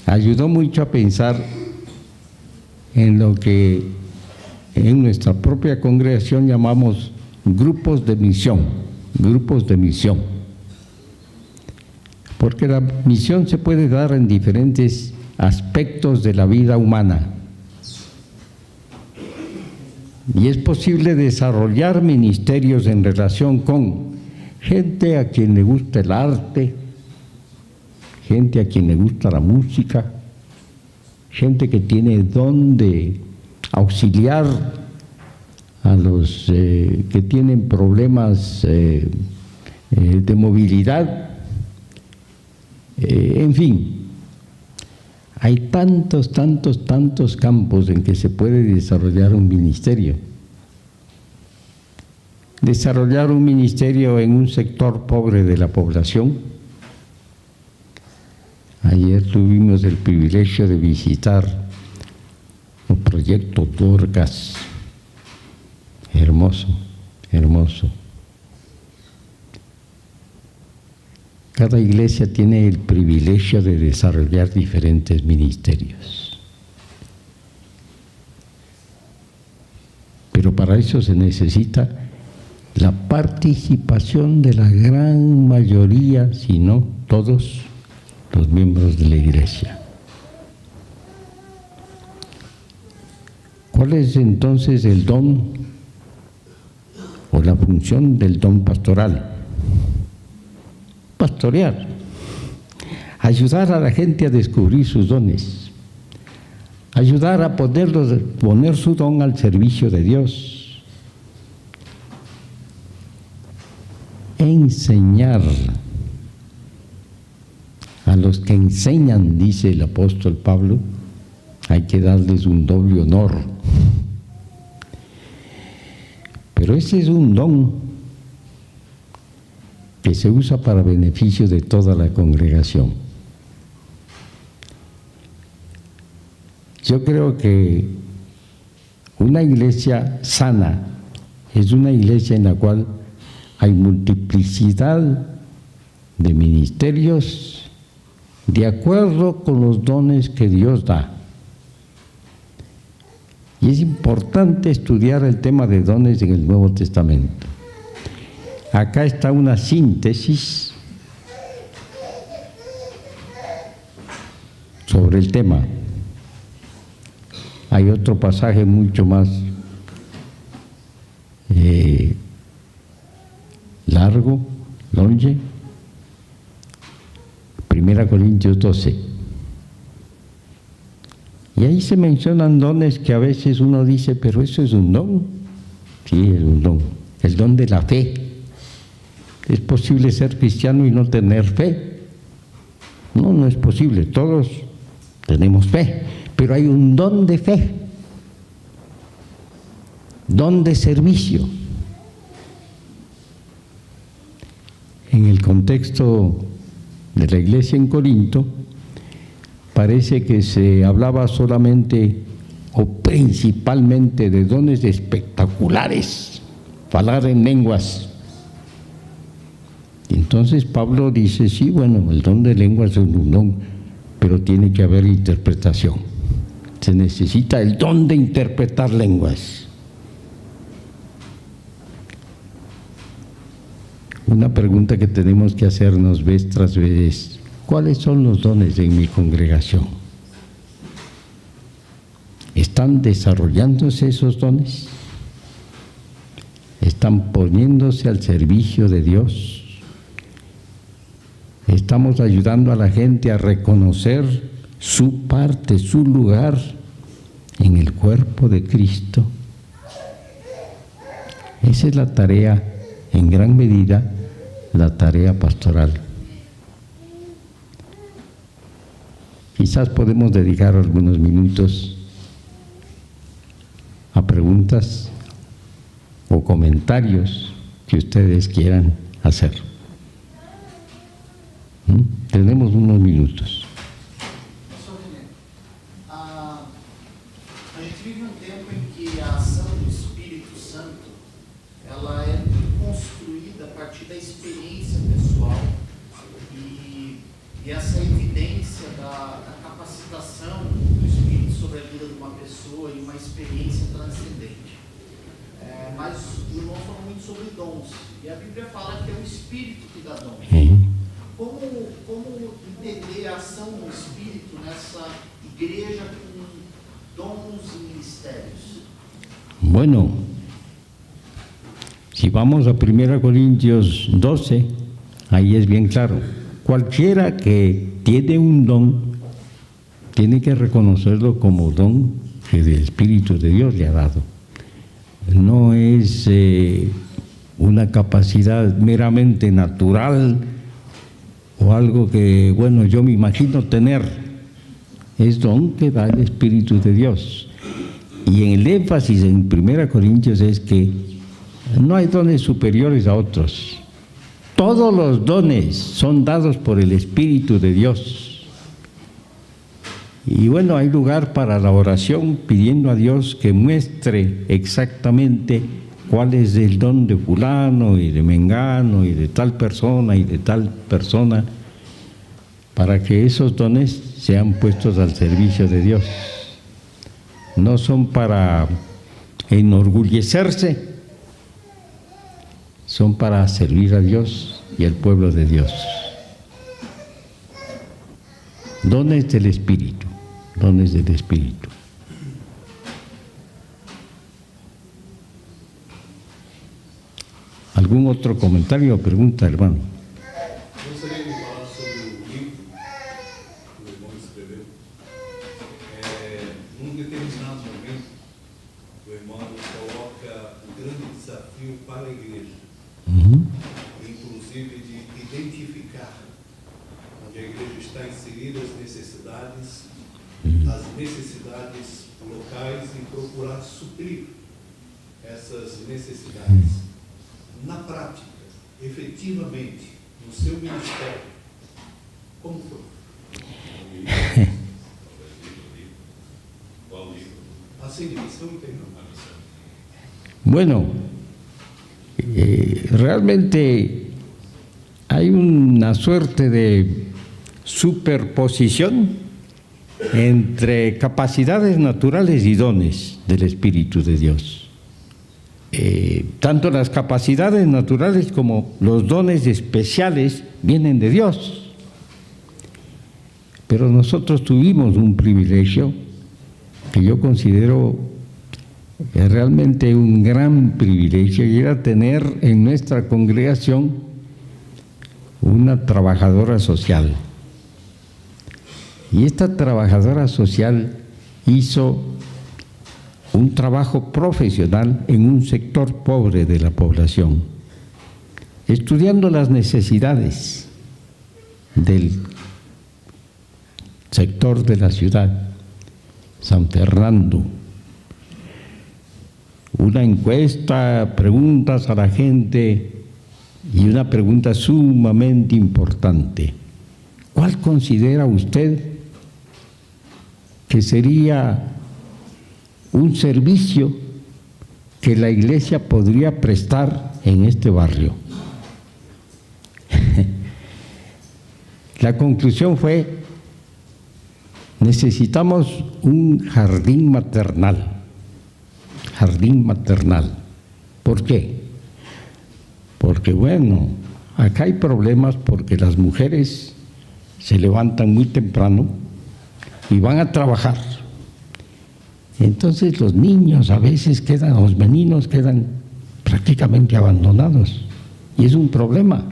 ayudó mucho a pensar en lo que en nuestra propia congregación llamamos grupos de misión, porque la misión se puede dar en diferentes aspectos de la vida humana y es posible desarrollar ministerios en relación con gente a quien le gusta el arte, gente a quien le gusta la música, gente que tiene don de auxiliar a los que tienen problemas de movilidad, en fin, hay tantos campos en que se puede desarrollar un ministerio. Desarrollar un ministerio en un sector pobre de la población. Ayer tuvimos el privilegio de visitar un proyecto Dorcas, hermoso, hermoso. Cada iglesia tiene el privilegio de desarrollar diferentes ministerios. Pero para eso se necesita la participación de la gran mayoría, si no todos, los miembros de la iglesia. ¿Cuál es entonces el don o la función del don pastoral? Pastorear, ayudar a la gente a descubrir sus dones, ayudar a poner su don al servicio de Dios, enseñar a los que enseñan, dice el apóstol Pablo, hay que darles un doble honor. Pero ese es un don que se usa para beneficio de toda la congregación. Yo creo que una iglesia sana es una iglesia en la cual hay multiplicidad de ministerios de acuerdo con los dones que Dios da. Y es importante estudiar el tema de dones en el Nuevo Testamento. Acá está una síntesis sobre el tema. Hay otro pasaje mucho más largo, longe. 1 Corintios 12. Y ahí se mencionan dones que a veces uno dice, pero eso es un don. Sí, es un don. El don de la fe. ¿Es posible ser cristiano y no tener fe? No, no es posible. Todos tenemos fe, pero hay un don de fe, don de servicio. En el contexto de la iglesia en Corinto, parece que se hablaba solamente o principalmente de dones espectaculares, hablar en lenguas. Y entonces Pablo dice, sí, bueno, el don de lenguas es un don, pero tiene que haber interpretación. Se necesita el don de interpretar lenguas. Una pregunta que tenemos que hacernos vez tras vez: ¿cuáles son los dones en mi congregación? ¿Están desarrollándose esos dones? ¿Están poniéndose al servicio de Dios? ¿Estamos ayudando a la gente a reconocer su parte, su lugar en el cuerpo de Cristo? Esa es la tarea, en gran medida, la tarea pastoral. Quizás podemos dedicar algunos minutos a preguntas o comentarios que ustedes quieran hacer. Tenemos unos minutos. A gente vive um tempo em que a ação do Espírito Santo ela é construída a partir da experiência pessoal e essa evidência da capacitação do Espírito sobre a vida de uma pessoa e uma experiência transcendente. Mas o irmão falou muito sobre dons e a Bíblia fala que é o Espírito que dá dons. Como entender a ação do Espírito nessa igreja com dons e ministérios? Bueno, si vamos a 1 Corintios 12, ahí es bien claro. Cualquiera que tiene un don, tiene que reconocerlo como don que el Espíritu de Dios le ha dado. No es una capacidad meramente natural o algo que, bueno, yo me imagino tener. Es don que da el Espíritu de Dios. Y en el énfasis en 1 Corintios es que no hay dones superiores a otros. Todos los dones son dados por el Espíritu de Dios. Y bueno, hay lugar para la oración pidiendo a Dios que muestre exactamente cuál es el don de fulano y de mengano y de tal persona y de tal persona, para que esos dones sean puestos al servicio de Dios. No son para enorgullecerse, son para servir a Dios y al pueblo de Dios. Dones del Espíritu, dones del Espíritu. ¿Algún otro comentario o pregunta, hermano? Gostaria de falar sobre o livro que o irmão escreveu. Num determinado momento, o irmão coloca um grande desafio para a igreja, inclusive de identificar onde a igreja está inserida as necessidades locais e procurar suprir essas necessidades. Na prática, efetivamente, no seu ministério, como foi? Assim, missão interior. Bueno, realmente hay una suerte de superposición entre capacidades naturales y dones del Espíritu de Dios. Tanto las capacidades naturales como los dones especiales vienen de Dios. Pero nosotros tuvimos un privilegio que yo considero realmente un gran privilegio, y era tener en nuestra congregación una trabajadora social. Y esta trabajadora social hizo un trabajo profesional en un sector pobre de la población, estudiando las necesidades del sector de la ciudad, San Fernando. Una encuesta, preguntas a la gente y una pregunta sumamente importante. ¿Cuál considera usted que sería un servicio que la iglesia podría prestar en este barrio? La conclusión fue: necesitamos un jardín maternal. Jardín maternal. ¿Por qué? Porque bueno, acá hay problemas porque las mujeres se levantan muy temprano y van a trabajar. Entonces los niños a veces quedan, los meninos quedan prácticamente abandonados. Y es un problema.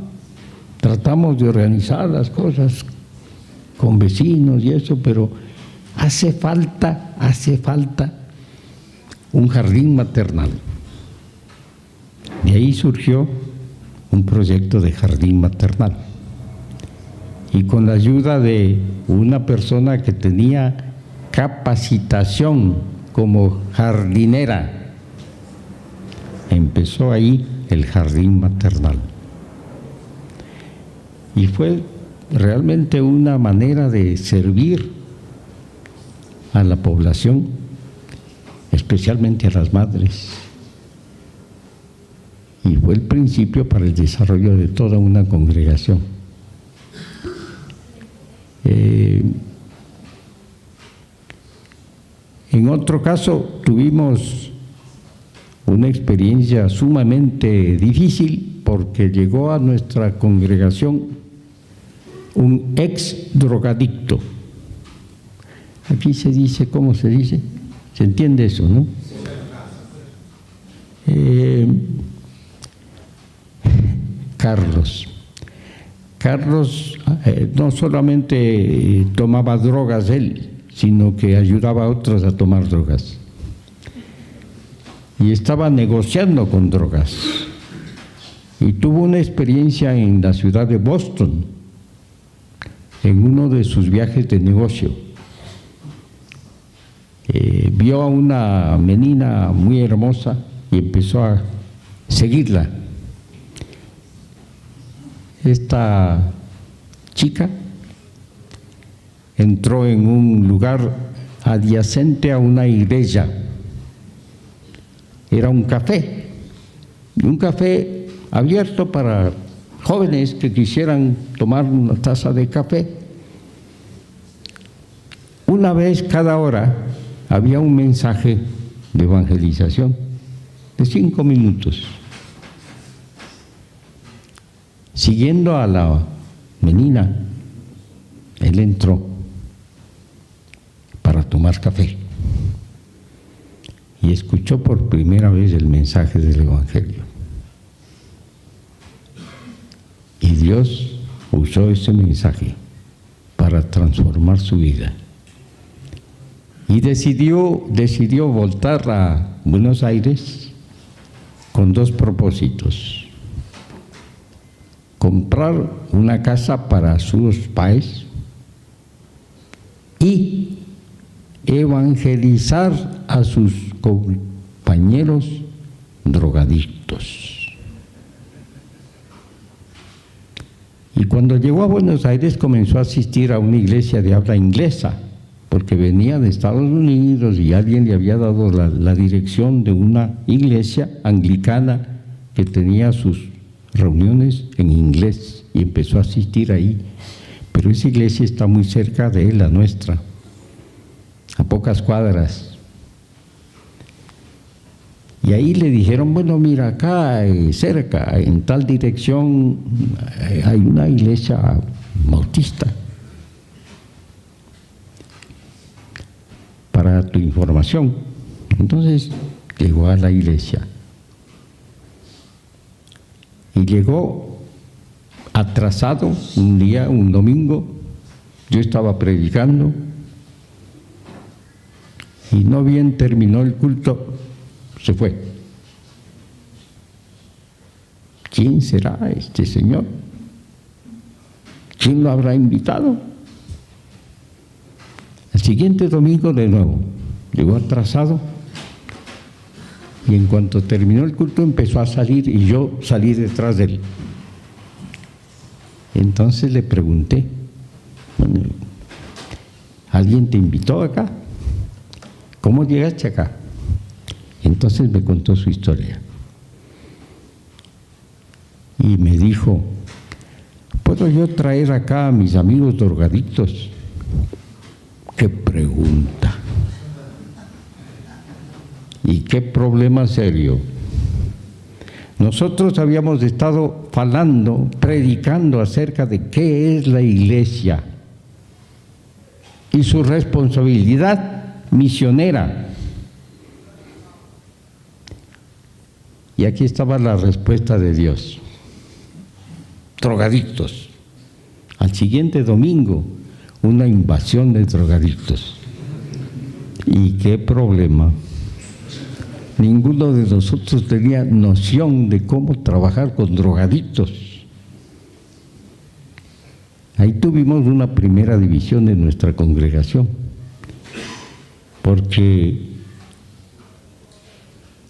Tratamos de organizar las cosas con vecinos y eso, pero hace falta un jardín maternal. De ahí surgió un proyecto de jardín maternal. Y con la ayuda de una persona que tenía capacitación como jardinera, empezó ahí el jardín maternal. Y fue realmente una manera de servir a la población, especialmente a las madres. Y fue el principio para el desarrollo de toda una congregación. En otro caso, tuvimos una experiencia sumamente difícil porque llegó a nuestra congregación un ex drogadicto. Aquí se dice, ¿cómo se dice? ¿Se entiende eso, no? Carlos no solamente tomaba drogas él, sino que ayudaba a otros a tomar drogas. Y estaba negociando con drogas. Y tuvo una experiencia en la ciudad de Boston, en uno de sus viajes de negocio. Vio a una menina muy hermosa y empezó a seguirla. Esta chica entró en un lugar adyacente a una iglesia. Era un café abierto para jóvenes que quisieran tomar una taza de café. Una vez cada hora había un mensaje de evangelización de 5 minutos. Siguiendo a la menina, él entró para tomar café y escuchó por primera vez el mensaje del Evangelio. Y Dios usó ese mensaje para transformar su vida. Y decidió voltar a Buenos Aires con 2 propósitos: comprar una casa para sus pais y evangelizar a sus compañeros drogadictos. Y cuando llegó a Buenos Aires comenzó a asistir a una iglesia de habla inglesa, porque venía de Estados Unidos y alguien le había dado la dirección de una iglesia anglicana que tenía sus reuniones en inglés, y empezó a asistir ahí. Pero esa iglesia está muy cerca de la nuestra, a pocas cuadras. Y ahí le dijeron, bueno, mira, acá cerca, en tal dirección, hay una iglesia bautista. Para tu información. Entonces llegó a la iglesia. Y llegó atrasado, un día, un domingo, yo estaba predicando y no bien terminó el culto, se fue. ¿Quién será este señor? ¿Quién lo habrá invitado? El siguiente domingo de nuevo, llegó atrasado y en cuanto terminó el culto empezó a salir y yo salí detrás de él. Entonces le pregunté, bueno, ¿alguien te invitó acá? ¿Cómo llegaste acá? Entonces me contó su historia. Y me dijo, ¿puedo yo traer acá a mis amigos drogadictos? ¡Qué pregunta! ¿Y qué problema serio? Nosotros habíamos estado hablando, predicando acerca de qué es la iglesia y su responsabilidad misionera. Y aquí estaba la respuesta de Dios. Drogadictos. Al siguiente domingo, una invasión de drogadictos. ¿Y qué problema? Ninguno de nosotros tenía noción de cómo trabajar con drogadictos. Ahí tuvimos una primera división de nuestra congregación, porque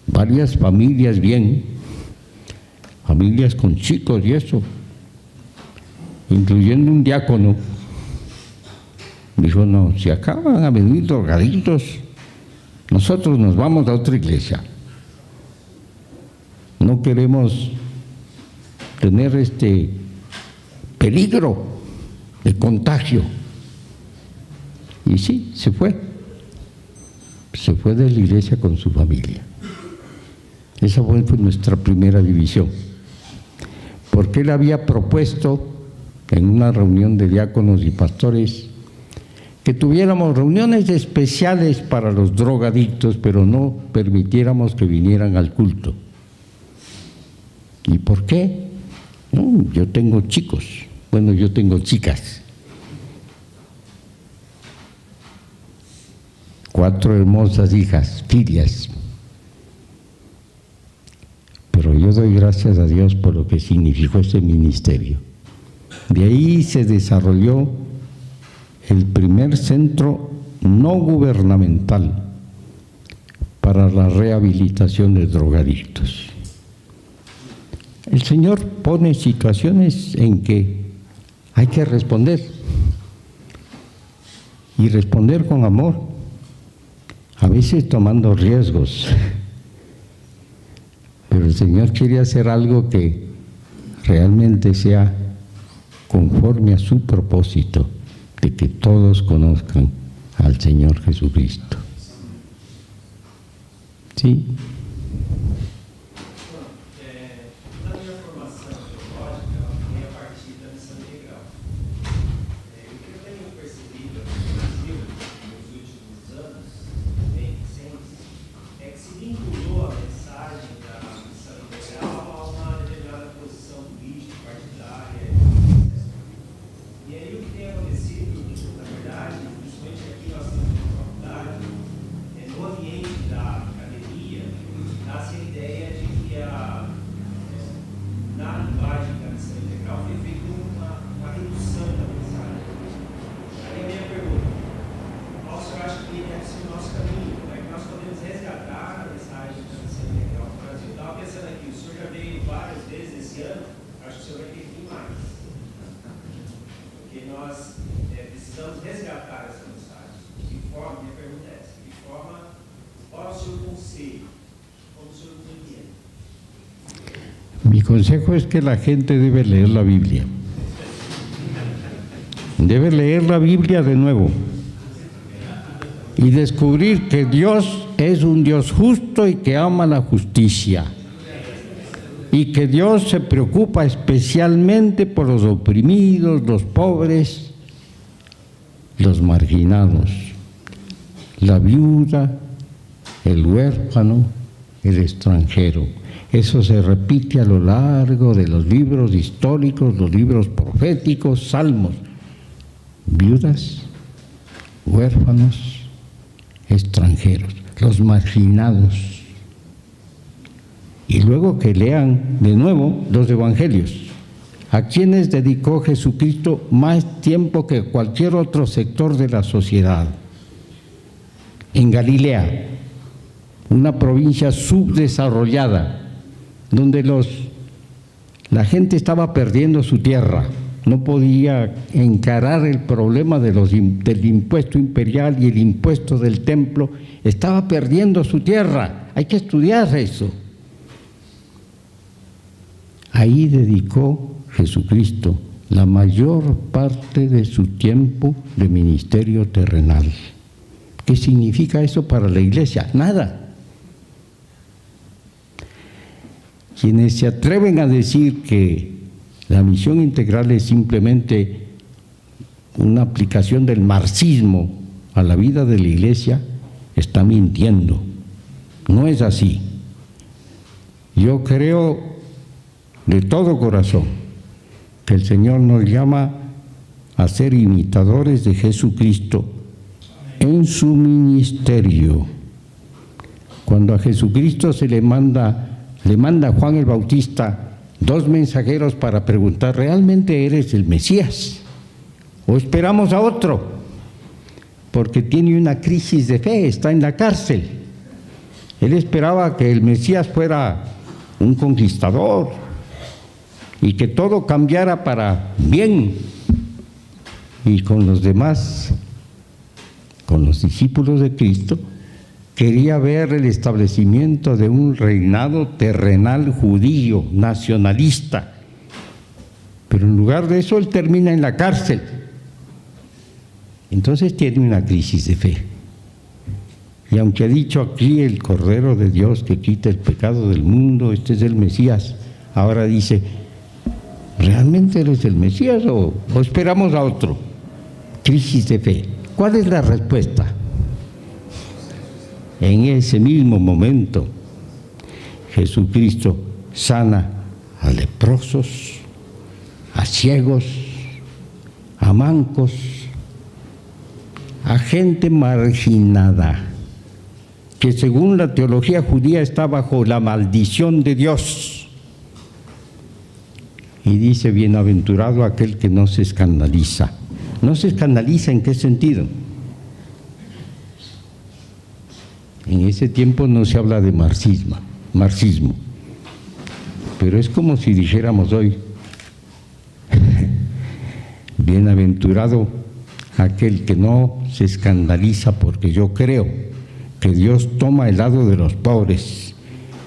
varias familias bien, familias con chicos y eso, incluyendo un diácono, dijo, no, si acá van a venir drogadictos, nosotros nos vamos a otra iglesia. No queremos tener este peligro de contagio. Y sí, se fue. Se fue de la iglesia con su familia. Esa fue nuestra primera división. Porque él había propuesto en una reunión de diáconos y pastores que tuviéramos reuniones especiales para los drogadictos, pero no permitiéramos que vinieran al culto. ¿Y por qué? No, yo tengo chicos, bueno, yo tengo chicas. 4 hermosas hijas, filias. Pero yo doy gracias a Dios por lo que significó ese ministerio. De ahí se desarrolló el primer centro no gubernamental para la rehabilitación de drogadictos. El Señor pone situaciones en que hay que responder, y responder con amor, a veces tomando riesgos. Pero el Señor quiere hacer algo que realmente sea conforme a su propósito, de que todos conozcan al Señor Jesucristo. ¿Sí? Na minha formação teológica, ela vem a partir da missão integral. O que eu tenho percebido aqui no Brasil, nos últimos anos, bem recentes, é que se vinculou a mensagem da missão integral a uma determinada posição política, partidária. E aí o que tem acontecido, na verdade, principalmente aqui nós temos uma faculdade, no ambiente da academia, nasce a ideia de que na linguagem da missão integral foi feita uma redução da mensagem. Aí a minha pergunta, qual o senhor acha que deve ser o nosso caminho? Como é que nós podemos resgatar a mensagem da missão integral no Brasil? Eu estava pensando aqui, o senhor já veio várias vezes esse ano, acho que o senhor vai ter que vir mais. Porque nós precisamos resgatar essa mensagem. De que forma, minha pergunta é essa, de que forma, qual é o seu conselho? Como o senhor entende? Mi consejo es que la gente debe leer la Biblia. Debe leer la Biblia de nuevo y descubrir que Dios es un Dios justo y que ama la justicia, y que Dios se preocupa especialmente por los oprimidos, los pobres, los marginados, la viuda, el huérfano, el extranjero. Eso se repite a lo largo de los libros históricos, los libros proféticos, salmos. Viudas, huérfanos, extranjeros, los marginados. Y luego que lean de nuevo los evangelios. ¿A quiénes dedicó Jesucristo más tiempo que cualquier otro sector de la sociedad? En Galilea, una provincia subdesarrollada, donde la gente estaba perdiendo su tierra, no podía encarar el problema del impuesto imperial y el impuesto del templo, estaba perdiendo su tierra. Hay que estudiar eso. Ahí dedicó Jesucristo la mayor parte de su tiempo de ministerio terrenal. ¿Qué significa eso para la iglesia? Nada. Quienes se atreven a decir que la misión integral es simplemente una aplicación del marxismo a la vida de la iglesia, están mintiendo. No es así. Yo creo de todo corazón que el Señor nos llama a ser imitadores de Jesucristo en su ministerio. Cuando a Jesucristo le manda Juan el Bautista 2 mensajeros para preguntar: ¿realmente eres el Mesías? ¿O esperamos a otro? Porque tiene una crisis de fe, está en la cárcel. Él esperaba que el Mesías fuera un conquistador y que todo cambiara para bien. Y con los demás, con los discípulos de Cristo, quería ver el establecimiento de un reinado terrenal judío, nacionalista. Pero en lugar de eso, él termina en la cárcel. Entonces tiene una crisis de fe. Y aunque ha dicho aquí el Cordero de Dios que quita el pecado del mundo, este es el Mesías, ahora dice: ¿realmente eres el Mesías o esperamos a otro? Crisis de fe. ¿Cuál es la respuesta? En ese mismo momento, Jesucristo sana a leprosos, a ciegos, a mancos, a gente marginada, que según la teología judía está bajo la maldición de Dios. Y dice: bienaventurado aquel que no se escandaliza. ¿No se escandaliza en qué sentido? En ese tiempo no se habla de marxismo, pero es como si dijéramos hoy: bienaventurado aquel que no se escandaliza, porque yo creo que Dios toma el lado de los pobres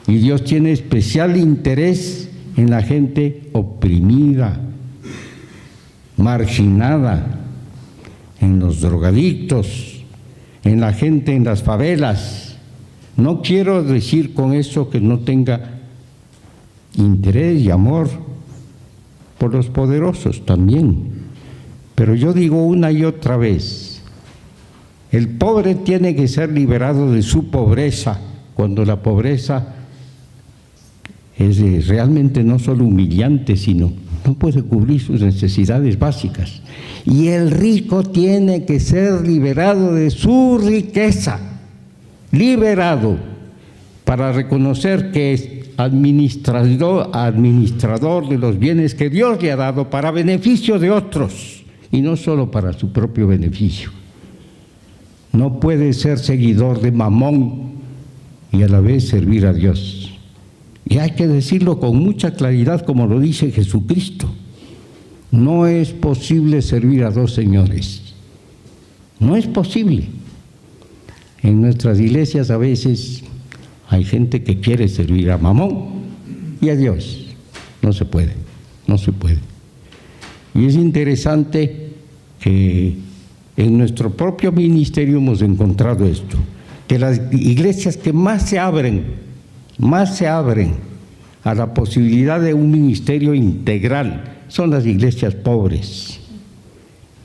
y Dios tiene especial interés en la gente oprimida, marginada, en los drogadictos, en la gente en las favelas. No quiero decir con eso que no tenga interés y amor por los poderosos también, pero yo digo una y otra vez: el pobre tiene que ser liberado de su pobreza, cuando la pobreza es realmente no solo humillante, sino no puede cubrir sus necesidades básicas. Y el rico tiene que ser liberado de su riqueza, liberado, para reconocer que es administrador de los bienes que Dios le ha dado para beneficio de otros y no solo para su propio beneficio. No puede ser seguidor de Mamón y a la vez servir a Dios. Y hay que decirlo con mucha claridad, como lo dice Jesucristo: no es posible servir a 2 señores. No es posible. En nuestras iglesias a veces hay gente que quiere servir a Mamón y a Dios. No se puede, no se puede. Y es interesante que en nuestro propio ministerio hemos encontrado esto, que las iglesias que más se abren a la posibilidad de un ministerio integral son las iglesias pobres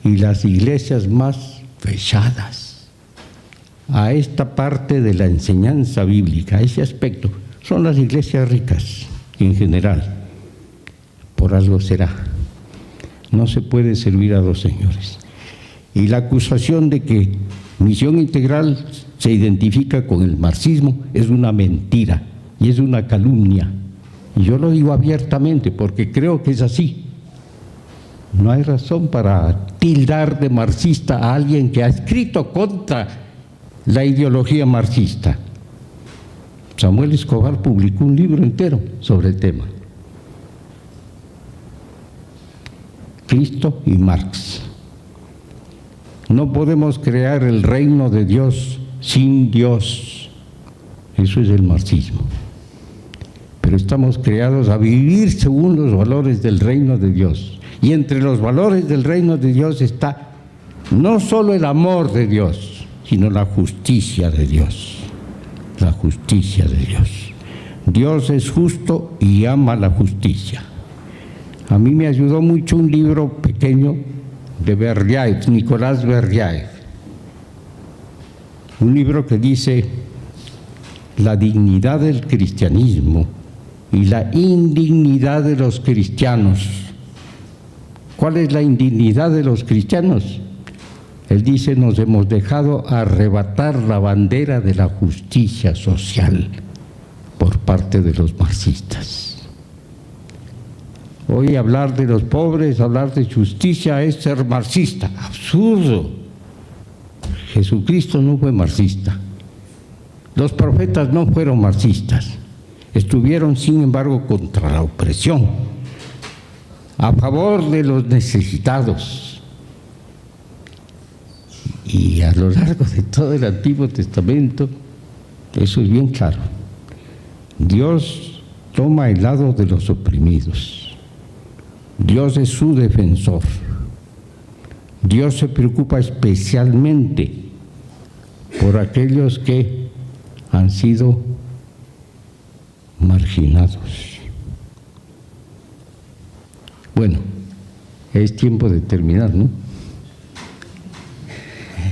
y las iglesias más fechadas a esta parte de la enseñanza bíblica, a ese aspecto, son las iglesias ricas en general. Por algo será. No se puede servir a dos señores. Y la acusación de que Misión Integral se identifica con el marxismo es una mentira y es una calumnia. Y yo lo digo abiertamente porque creo que es así. No hay razón para tildar de marxista a alguien que ha escrito contra la ideología marxista. Samuel Escobar publicó un libro entero sobre el tema. Cristo y Marx. No podemos crear el reino de Dios sin Dios. Eso es el marxismo. Pero estamos creados a vivir según los valores del reino de Dios. Y entre los valores del reino de Dios está no solo el amor de Dios, sino la justicia de Dios. La justicia de Dios. Dios es justo y ama la justicia. A mí me ayudó mucho un libro pequeño de Berdyaev, Nicolás Berdyaev. Un libro que dice la dignidad del cristianismo y la indignidad de los cristianos. ¿Cuál es la indignidad de los cristianos? Él dice, nos hemos dejado arrebatar la bandera de la justicia social por parte de los marxistas. Hoy hablar de los pobres, hablar de justicia es ser marxista. Absurdo. Jesucristo no fue marxista. Los profetas no fueron marxistas. Estuvieron, sin embargo, contra la opresión, a favor de los necesitados. Y a lo largo de todo el Antiguo Testamento, eso es bien claro. Dios toma el lado de los oprimidos. Dios es su defensor. Dios se preocupa especialmente por aquellos que han sido marginados. Bueno, es tiempo de terminar, ¿no?